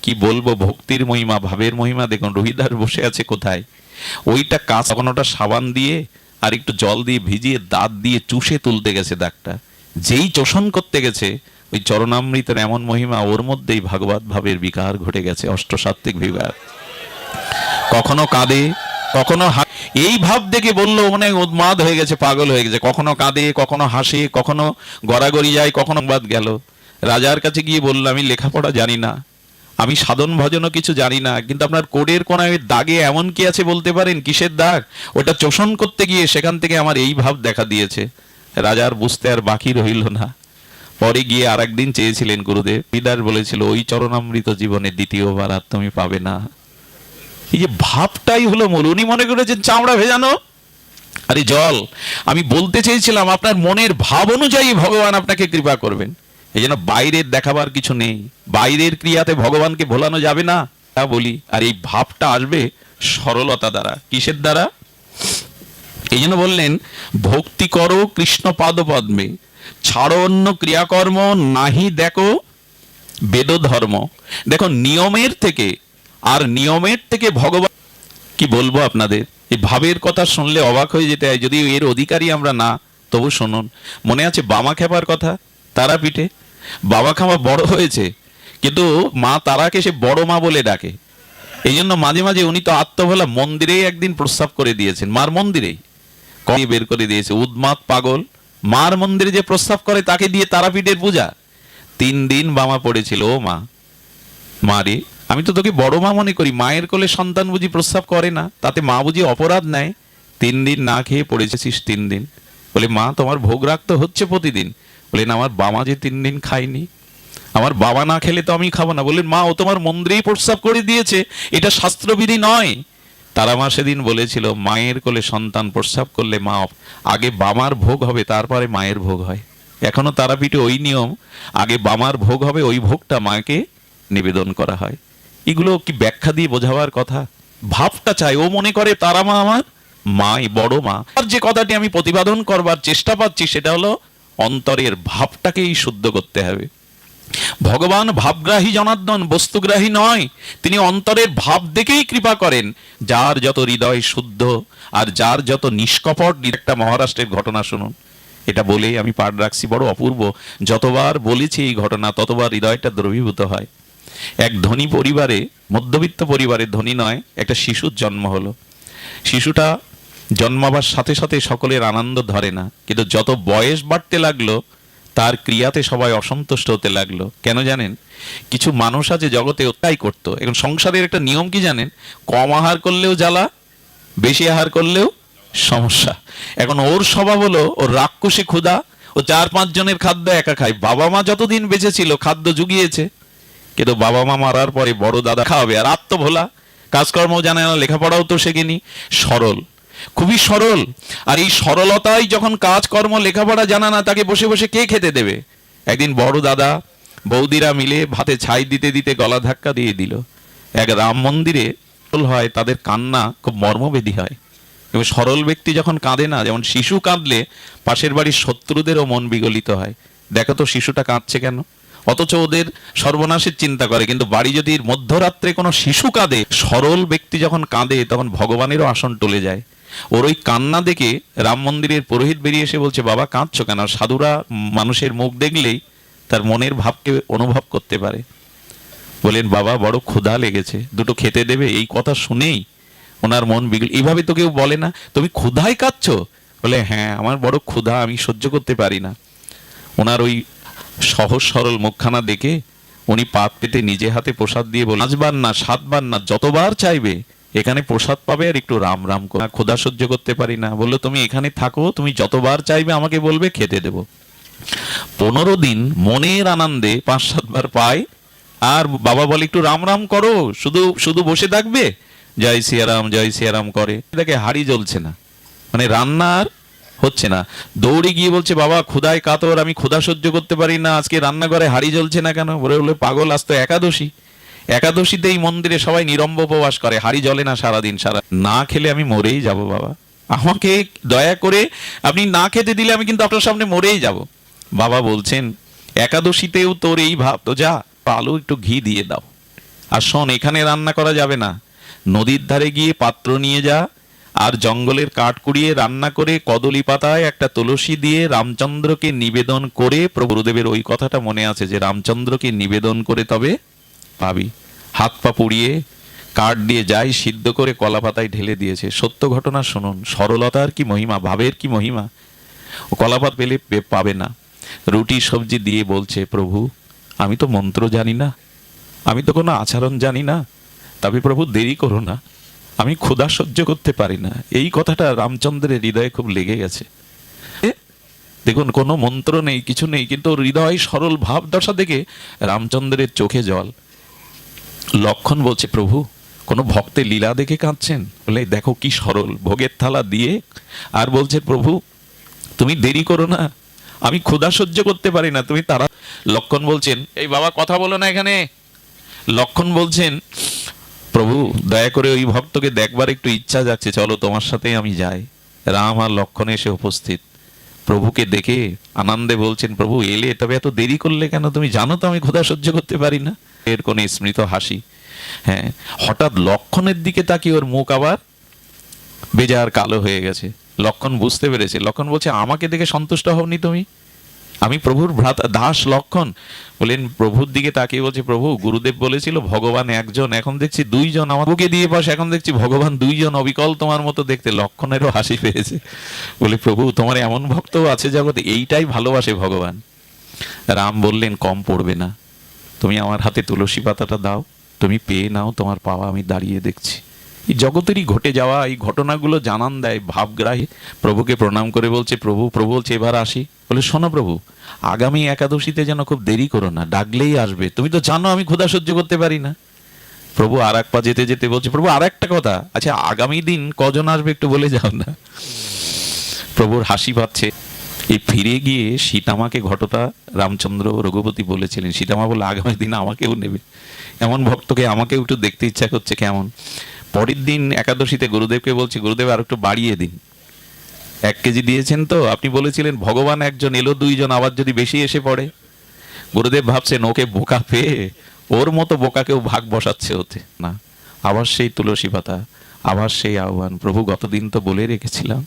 কি বলবো, ভক্তির মহিমা, ভাবের মহিমা দেখুন। রোহিদাস বসে আছে কোথায়, ওইটা কাঁচা কোনোটা সাবান দিয়ে আর একটু জল দিয়ে ভিজিয়ে দাঁত দিয়ে চুষে তুলতে গেছে দাগটা। যেই চোষণ করতে গেছে, ওই চরণামৃতের এমন মহিমা, ওর মধ্যেই ভাগবত ভাবের বিকার ঘটে গেছে, অষ্টসাত্ত্বিক বিকার। কখনো কাঁদে, কখনো এই ভাব দেখে বললো মানে উন্মাদ হয়ে গেছে, পাগল হয়ে গেছে। কখনো কাঁদে, কখনো হাসে, কখনো গড়াগড়ি যায়, কখনো বাদ গেল। রাজার কাছে গিয়ে বললো, আমি লেখাপড়া জানি না, আমি সাধন ভজনও কিছু জানি না, কিন্তু আপনার কোডের কোনায় দাগে এমন কি আছে বলতে পারেন? কিসের দাগ? ওটা চোষণ করতে গিয়ে সেখান থেকে আমার এই ভাব দেখা দিয়েছে। রাজার বুঝতে আর বাকি রইল না। পরে গিয়ে আর একদিন চেয়েছিলেন গুরুদেব। রোহিদাস বলেছিল, ওই চরণামৃত জীবনে দ্বিতীয়বার আর তুমি পাবে না। এই যে ভাবটাই হলো মূল। উনি মনে করেছেন চামড়া ভেজানো, আরে জল। আমি বলতে চেয়েছিলাম আপনার মনের ভাব অনুযায়ী ভগবান আপনাকে কৃপা করবেন। এই জন্য বাইরের দেখাবার কিছু নেই, বাইরের ক্রিয়াতে ভগবানকে ভোলানো যাবে না, তা বলি। আর এই ভাবটা আসবে সরলতা দ্বারা। কিসের দ্বারা? এই জন্য বললেন, ভক্তি করো কৃষ্ণ পাদ পদ্মে, ছাড়ো অন্য ক্রিয়াকর্ম, নাহি দেখো বেদ ধর্ম। দেখো, নিয়মের থেকে আর নিয়মের থেকে ভগবান, কি বলবো আপনাদের, এই ভাবের কথা শুনলে অবাক হয়ে যেতে হয়, যদি এর অধিকারী আমরা না, তবু শুনুন। মনে আছে বামা খেপার কথা? তারাপীঠে বাবা খামা বড় হয়েছে, কিন্তু মা তারাকে সে বড় মা বলে ডাকে। এই জন্য মাঝে মাঝে উনি তো আত্মভোলা মন্দিরেই একদিন প্রস্তাব করে দিয়েছেন, মার মন্দিরেই বের করে দিয়েছে। উদ্মাদ পাগল মার মন্দিরে যে প্রস্তাব করে তাকে দিয়ে তারাপীঠের পূজা। 3 দিন বামা পড়েছিল, ও মা, মারে আমি তো তোকে বড় মা মনে করি, মায়ের কোলে সন্তান বুঝি প্রস্তাব করে না, তাতে মা বুঝি অপরাধ নেয়? 3 দিন না খেয়ে পড়েছিস 3 দিন। বলে, মা তোমার ভোগ রাখতে হচ্ছে প্রতিদিন। বলেন, আমার বাবা যে 3 দিন খায়নি, আমার বাবা না খেলে তো আমি খাবো না। বললেন, মা ও তোমার মন্দিরেই প্রস্তাব করে দিয়েছে, এটা শাস্ত্রবিধি নয়। তারা মা সেদিন বলেছিল, মায়ের কোলে সন্তান প্রস্রাব করলে মা আগে বামার ভোগ হবে, তারপরে মায়ের ভোগ হয়। এখনো তারাপীঠে ওই নিয়ম, আগে বামার ভোগ হবে, ওই ভোগটা মাকে নিবেদন করা হয়। এগুলো কি ব্যাখ্যা দিয়ে বোঝাবার কথা? ভাবটা চাই। ও মনে করে তারা মা আমার মাই বড় মা। আর যে কথাটি আমি প্রতিপাদন করবার চেষ্টা পাচ্ছি, সেটা হলো অন্তরের ভাবটাকেই শুদ্ধ করতে হবে। ভগবান ভাবগ্রাহী জনার্দন, বস্তুগ্রাহী নয়। তিনি অন্তরের ভাব দেখেই কৃপা করেন। যার যত হৃদয় শুদ্ধ আর যার যত নিষ্কপট। একটা মহারাষ্ট্রের ঘটনা শুনুন, এটা বলেই আমি পাঠ রাখছি, বড় অপূর্ব। যতবার বলেছি এই ঘটনা, ততবার হৃদয়টা দ্রবীভূত হয়। এক ধনী পরিবারে, মধ্যবিত্ত পরিবারে, ধনী নয়, একটা শিশুর জন্ম হলো। শিশুটা জন্মাবার সাথে সাথে সকলের আনন্দ ধরে না, কিন্তু যত বয়স বাড়তে লাগলো তার ক্রিয়াতে সবাই অসন্তুষ্ট হতে লাগলো। কেন জানেন? কিছু মানুষ আছে জগতে ওটাই করতো। এখন সংসারের একটা নিয়ম কি জানেন? কম আহার করলেও জ্বালা, বেশি আহার করলেও সমস্যা। এখন ওর স্বভাব হলো, ওর রাক্ষসী ক্ষুধা, ও 4-5 জনের খাদ্য একা খায়। বাবা মা যতদিন বেঁচে ছিল খাদ্য জুগিয়েছে, কিন্তু বাবা মা মারার পরে বড় দাদা খাওয়াবে। আর আত্মভোলা, কাজকর্ম জানে না, লেখাপড়াও তো শেখেনি, সরল, খুবই সরল। আর এই সরলতাই যখন কাজকর্ম লেখাপড়া জানা না, তাকে বসে বসে কে খেতে দেবে? একদিন বড় দাদা বৌদিরা মিলে ভাতে ছাই দিতে দিতে গলা ধাক্কা দিয়ে দিল। এক রাম মন্দিরে হয়, তাদের কান্না খুব মর্মবেদী হয়। এবং সরল ব্যক্তি যখন কাঁদে না, যেমন শিশু কাঁদলে পাশের বাড়ির শত্রুদেরও মন বিগলিত হয়। দেখো তো শিশুটা কাঁদছে কেন? অথচ ওদের সর্বনাশের চিন্তা করে। কিন্তু বাড়ি যদি মধ্যরাত্রে কোনো শিশু কাঁদে, সরল ব্যক্তি যখন কাঁদে, তখন ভগবানেরও আসন টলে যায়। ওর ওই কান্না দেখে রাম মন্দিরের পুরোহিত বেরিয়ে এসে বলছে, বাবা কাঁদছো কেন? সাধুরা মানুষের মুখ দেখলেই তার মনের ভাবকে অনুভব করতে পারে। বলেন, বাবা বড় ক্ষুধা লেগেছে, দুটো খেতে দেবে? এই কথা শুনেই ওনার মন বিগল। এইভাবে তো কেউ বলে না, তুমি ক্ষুধায় কাঁদছো? বলে, হ্যাঁ আমার বড় ক্ষুধা, আমি সহ্য করতে পারি না। ওনার ওই সহজ সরল মুখখানা দেখে উনি পাত পেতে নিজে হাতে প্রসাদ দিয়ে বলে, 5 বার না 7 বার না, যতবার চাইবে এখানে প্রসাদ পাবে, আর একটু রাম রাম করে। ক্ষুধা সহ্য করতে পারি না। বললো, তুমি এখানে থাকো, তুমি যতবার চাইবে আমাকে বলবে, খেতে দেবো। 15 দিন মনের আনন্দে 5-7 বার পায়। আর বাবা বলে, একটু রাম রাম করো, শুধু শুধু বসে থাকবে, জয় সিয়ারাম জয় সিয়ারাম করে। দেখে হাড়ি জ্বলছে না, মানে রান্নার হচ্ছে না। দৌড়ে গিয়ে বলছে, বাবা ক্ষুধায় কাতর, আমি ক্ষুধা সহ্য করতে পারি না, আজকে রান্নাঘরে হাড়ি জ্বলছে না কেন? বলে, পাগল, আজ তো একাদশী, একাদশীতে এই মন্দিরে সবাই নিরম্ব উপবাস করে, হাড়ি জ্বলে না সারাদিন, না খেলে আমি মরেই যাব বাবা, আমাকে দয়া করে আপনি না খেতে দিলে আমি কিন্তু আপনার সামনে মরেই যাব। বাবা বলছেন, একাদশীতেও তোর এই ভাব, তো যা আলু একটু ঘি দিয়ে দাও, আর শোন, এখানে রান্না করা যাবে না, নদীর ধারে গিয়ে পাত্র নিয়ে যা, আর জঙ্গলের কাঠ কুড়িয়ে রান্না করে কদলী পাতায় একটা তুলসী দিয়ে রামচন্দ্রকে নিবেদন করে, প্রভুদেবের ওই কথাটা মনে আছে যে রামচন্দ্রকে নিবেদন করে তবে পাবি। হাত পা পুড়িয়ে কাঠ দিয়ে যাই সিদ্ধ করে কলা পাতায় ঢেলে দিয়েছে। সত্য ঘটনা শুনুন, সরলতার কি মহিমা, ভাবের কি মহিমা। ও কলাপাত পেলে পাবে না, রুটি সবজি দিয়ে বলছে, প্রভু আমি তো মন্ত্র জানি না, আমি তো কোনো আচরণ জানি না, তবে প্রভু দেরি করো না, আমি ক্ষুধা সহ্য করতে পারি না। এই কথাটা রামচন্দ্রের হৃদয়ে খুব লেগে গেছে। দেখুন, কোনো মন্ত্র নেই, কিছু নেই, কিন্তু হৃদয় সরল ভাব দশা দেখে রামচন্দ্রের চোখে জল। লক্ষণ বলছে, প্রভু কোনো ভক্তের লীলা দেখে কাঁদছেন? বলে, দেখো কি সরল, ভোগের থালা দিয়ে আর বলছে, প্রভু তুমি দেরি করো না, আমি ক্ষুধা সহ্য করতে পারি না, তুমি তারা। লক্ষণ বলছেন, এই বাবা কথা বলো না এখানে। লক্ষণ বলছেন, প্রভু দয়া করে ওই ভক্তকে দেখবার একটু ইচ্ছা যাচ্ছে, চলো তোমার সাথেই আমি যাই। রাম আর লক্ষণ এসে উপস্থিত, প্রভুকে দেখে আনন্দে বলছেন, প্রভু এলে, তবে এত দেরি করলে কেন? তুমি জানো তো আমি ক্ষুধা সহ্য করতে পারি না। এর কোন স্মৃত হাসি। হ্যাঁ, হঠাৎ লক্ষণের দিকে তাকিয়ে ওর মুখ আবার বেজার কালো হয়ে গেছে। লক্ষণ বুঝতে পেরেছে। লক্ষণ বলছে, আমাকে দেখে সন্তুষ্ট হওনি তুমি? আমি প্রভুর ভ্রাতা দাস লক্ষণ। বলেন, প্রভুর দিকে তাকিয়ে বলছে, প্রভু গুরুদেব বলেছিল ভগবান একজন, এখন দেখছি 2 জন, আমার বুকে দিয়ে পাশে এখন দেখছি ভগবান 2 জন, অবিকল তোমার মতো দেখতে। লক্ষণেরও হাসি পেয়েছে। বলে, প্রভু তোমার এমন ভক্ত আছে জগতে, এইটাই ভালোবাসে ভগবান। রাম বললেন, কম পড়বে না, তুমি আমার হাতে তুলসী পাতাটা দাও, তুমি পেয়ে নাও, তোমার পাওয়া আমি দাঁড়িয়ে দেখছি। এই জগতেরই ঘটে যাওয়া এই ঘটনাগুলো জানান দেয় ভাবগ্রাহী। প্রভুকে প্রণাম করে বলছে, প্রভু বলছে, এবার আসি। বলে, শোনো প্রভু, আগামী একাদশীতে যেন খুব দেরি করো না, ডাকলেই আসবে, তুমি তো জানো আমি ক্ষুধা সহ্য করতে পারি না। প্রভু আর এক পা যেতে যেতে বলছে, প্রভু আর একটা কথা, আচ্ছা আগামী দিন কজন আসবে একটু বলে যাও না। প্রভুর হাসি পাচ্ছে। এই ফিরে গিয়ে সীতামাকে ঘটনা রামচন্দ্র রঘুপতি বলেছিলেন। সীতামা বলে, আগামী দিন আমাকেও নেবে, এমন ভক্তকে আমাকেও একটু দেখতে ইচ্ছা করছে কেমন। পরের দিন একাদশীতে গুরুদেবকে বলছি, গুরুদেব আর একটু বাড়িয়ে দিন, 1 কেজি দিয়েছেন তো, আপনি বলেছিলেন ভগবান একজন, এলো 2 জন, আবার যদি বেশি এসে পড়ে। গুরুদেব ভাবছেন ওকে বোকা পেয়ে ওর মতো বোকাকেও ভাগ বসাচ্ছে হতে না। আবার সেই তুলসী পাতা, আবার সেই আহ্বান, প্রভু গতদিন তো বলে রেখেছিলাম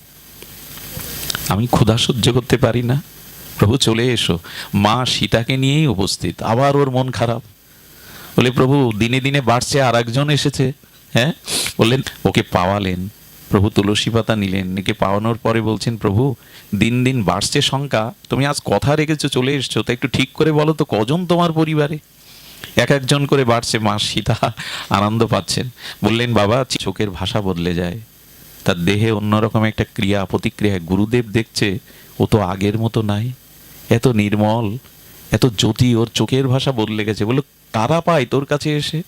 আমি ক্ষুধা সহ্য করতে পারি না, প্রভু চলে এসো। মা সীতাকে নিয়েই উপস্থিত, আবার ওর মন খারাপ। বলে, প্রভু দিনে দিনে বাড়ছে, আর একজন এসেছে। হ্যাঁ, বললেন, ওকে পাওয়ালেন। প্রভু তুলসী পাতা নিলেন, একে পাওয়ানোর পরে বলছেন, প্রভু দিন দিন বাড়ছে সংখ্যা, তুমি আজ কথা রেখেছো, চলে এসছো, তা একটু ঠিক করে বলো তো কজন তোমার পরিবারে? 1-1 করে বাড়ছে। মা সীতা আনন্দ পাচ্ছেন। বললেন, বাবা চোখের ভাষা বদলে যায়, তার দেহে অন্যরকম একটা ক্রিয়া প্রতিক্রিয়া। গুরুদেব দেখছে ও তো আগের মতো নাই, এত নির্মল, এত জ্যোতি, ওর চোখের ভাষা বদলে গেছে। বলে, কারা পায় তোর কাছে এসে?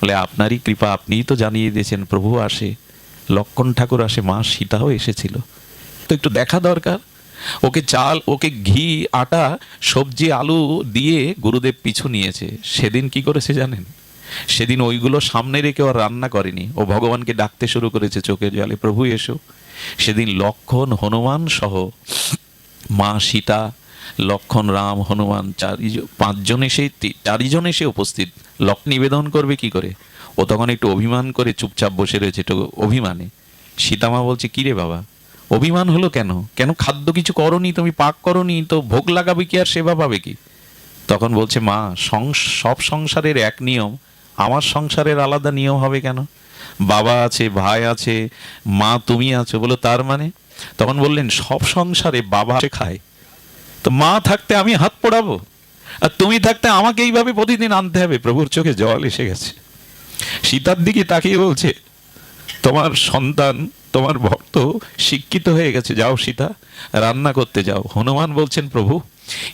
বলে, আপনারই কৃপা, আপনিই তো জানিয়ে দিয়েছেন প্রভু আসে, লক্ষণ ঠাকুর আসে, মা সীতাও এসেছিল, তো একটু দেখা দরকার। ওকে চাল, ওকে ঘি, আটা, সবজি, আলু দিয়ে গুরুদেব পিছু নিয়েছে। সেদিন কি করেছে জানেন? সেদিন ওইগুলো সামনে রেখে আর রান্না করেনি, ও ভগবানকে ডাকতে শুরু করেছে চোখের জলে, প্রভু এসো। সেদিন লক্ষণ, হনুমান সহ মা সীতা, লক্ষণ, রাম, হনুমান 5 জন এসে 4 জন এসে উপস্থিত। লক্ষ্মণ নিবেদন করবে কি করে? ও তখন একটু অভিমান করে চুপচাপ বসে রয়েছে, একটু অভিমানে। সীতামা বলছে, কিরে বাবা, অভিমান হলো কেন? কেন খাদ্য কিছু করনি, তুমি পাক করনি তো ভোগ লাগাবে কি আর সেবা পাবে কি? তখন বলছে, মা, সব সংসারের এক নিয়ম, আমার সংসারের আলাদা নিয়ম হবে কেন? বাবা আছে, ভাই আছে, মা তুমি আছো, বলো তার মানে? তখন বললেন, সব সংসারে বাবা খায়, তো মা থাকতে আমি হাত পোড়াবো, আর তুমি থাকতে আমাকে এইভাবে প্রতিদিন আনতে হবে? প্রভুর চোখে জল এসে গেছে। সীতার দিকে তাকিয়ে বলছে, তোমার সন্তান, তোমার ভক্ত শিক্ষিত হয়ে গেছে, যাও সীতা রান্না করতে যাও। হনুমান বলছেন, প্রভু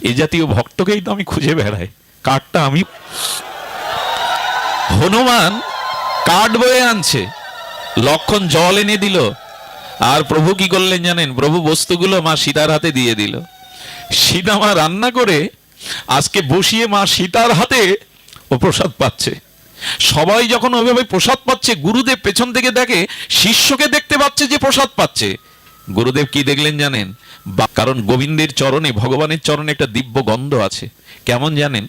এ জাতীয় ভক্তকেই তো আমি খুঁজে বেড়াই, কাঠটা আমি। হনুমান কাঠ বয়ে আনছে, লক্ষণ জল এনে দিল, আর প্রভু কি করলেন জানেন? প্রভু বস্তুগুলো মা সীতার হাতে দিয়ে দিল। সীতা মা রান্না করে আজকে বসিয়ে মা সীতার হাতে ও প্রসাদ পাচ্ছে। সবাই যখন ওইভাবে প্রসাদ পাচ্ছে, গুরুদেব পেছন থেকে দেখে শিষ্যকে দেখতে পাচ্ছে যে প্রসাদ পাচ্ছে। গুরুদেব কি দেখলেন জানেন? কারণ গোবিন্দের চরণে, ভগবানের চরণে একটা দিব্য গন্ধ আছে। কেমন জানেন?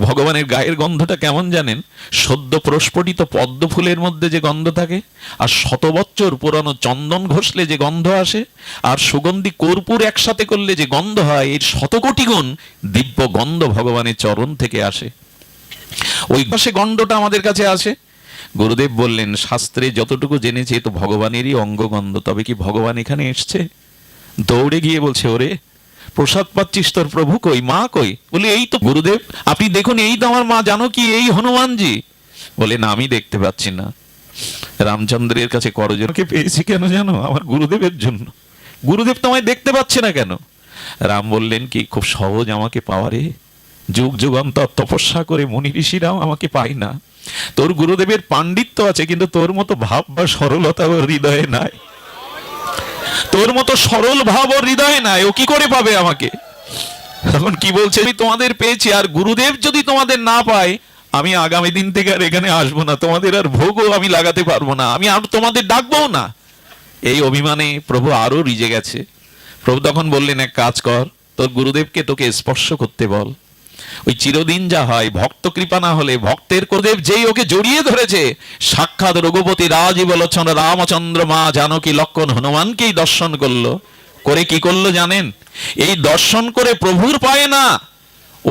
ভগবানের গায়ের গন্ধটা কেমন জানেন? সদ্য প্রস্ফুটিত পদ্ম ফুলের মধ্যে যে গন্ধ থাকে, আর শত বৎসর পুরানো চন্দন ঘষলে যে গন্ধ আসে, আর সুগন্ধি কর্পূর একসাথে করলে যে গন্ধ হয়, এর শতকোটি গুণ দিব্য গন্ধ ভগবানের চরণ থেকে আসে। ওই পাশে গন্ধটা আমাদের কাছে আসে। গুরুদেব বললেন, শাস্ত্রে যতটুকু জেনেছে তো ভগবানেরই অঙ্গগন্ধ, তবে কি ভগবান এখানে এসছে? দৌড়ে গিয়ে বলছে, ওরে প্রসাদ পাচ্ছিস, তোর প্রভু কই, মা কই? বলে, এই তো গুরুদেব, আপনি দেখুন, এই তো আমার মা, জানো কি, এই হনুমানজি। বলে, না, আমি দেখতে পাচ্ছি না। রামচন্দ্রের কাছে করজনকে পেয়েছি কেন জানো? আমার গুরুদেবের জন্য। গুরুদেব তোমায় দেখতে পাচ্ছে না কেন? রাম বললেন, কি খুব সহজ আমাকে পাওয়ারে, যুগ যুগান্তর তপস্যা করে মুনি ঋষিরাও আমাকে পায় না। তোর গুরুদেবের পাণ্ডিত্য আছে, কিন্তু তোর মতো ভাব বা সরলতা ওর হৃদয়ে নাই। তোর মতো সরল ভাব ওর হৃদয়ে নাই, ও কি করে পাবে আমাকে? তখন কি বলছে, আমি তোমাদের পেয়েছি, আর গুরুদেব যদি তোমাদের না পায়, আমি আগামী দিন থেকে আর এখানে আসবো না, তোমাদের আর ভোগও আমি লাগাতে পারবো না, আমি আর তোমাদের ডাকবো না। এই অভিমানে প্রভু আরো রিজে গেছে। প্রভু তখন বললেন, এক কাজ কর, তোর গুরুদেবকে তোকে স্পর্শ করতে বল। ওই চিরদিন যা হয়, ভক্ত কৃপা না হলে, ভক্তের গুরুদেব যেই ওকে জড়িয়ে ধরেছে, সাক্ষাৎ রঘুপতি রাজীব লোচন রামচন্দ্র মা জানকী লক্ষণ হনুমানকেই দর্শন করলো। করে কি করলো জানেন? এই দর্শন করে প্রভুর পায়ে না,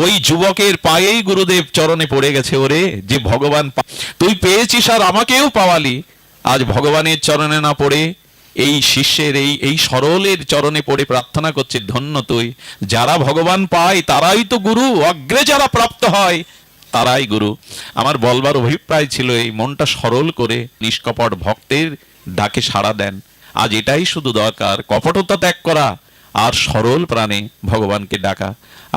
ওই যুবকের পায়েই গুরুদেব চরণে পড়ে গেছে। ওরে, যে ভগবান তুই পেয়েছিস আর আমাকেও পাওয়ালি, আজ ভগবানের চরণে না পড়ে এই শিষ্যের, এই সরলের চরণে পড়ে প্রার্থনা করছে, ধন্য তুই। যারা ভগবান পায় তারাই তো গুরু, অগ্রে যারা প্রাপ্ত হয় তারাই গুরু। আমার বলবার অভিপ্রায় ছিল, এই মনটা সরল করে নিষ্কপট ভক্তের ডাকে সাড়া দেন। আজ এটাই শুধু দরকার, কপটতা ত্যাগ করা আর সরল প্রাণে ভগবানকে ডাকা।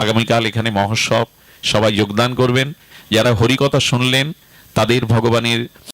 আগামীকাল এখানে মহোৎসব, সবাই যোগদান করবেন। যারা হরিকথা শুনলেন তাদের ভগবানের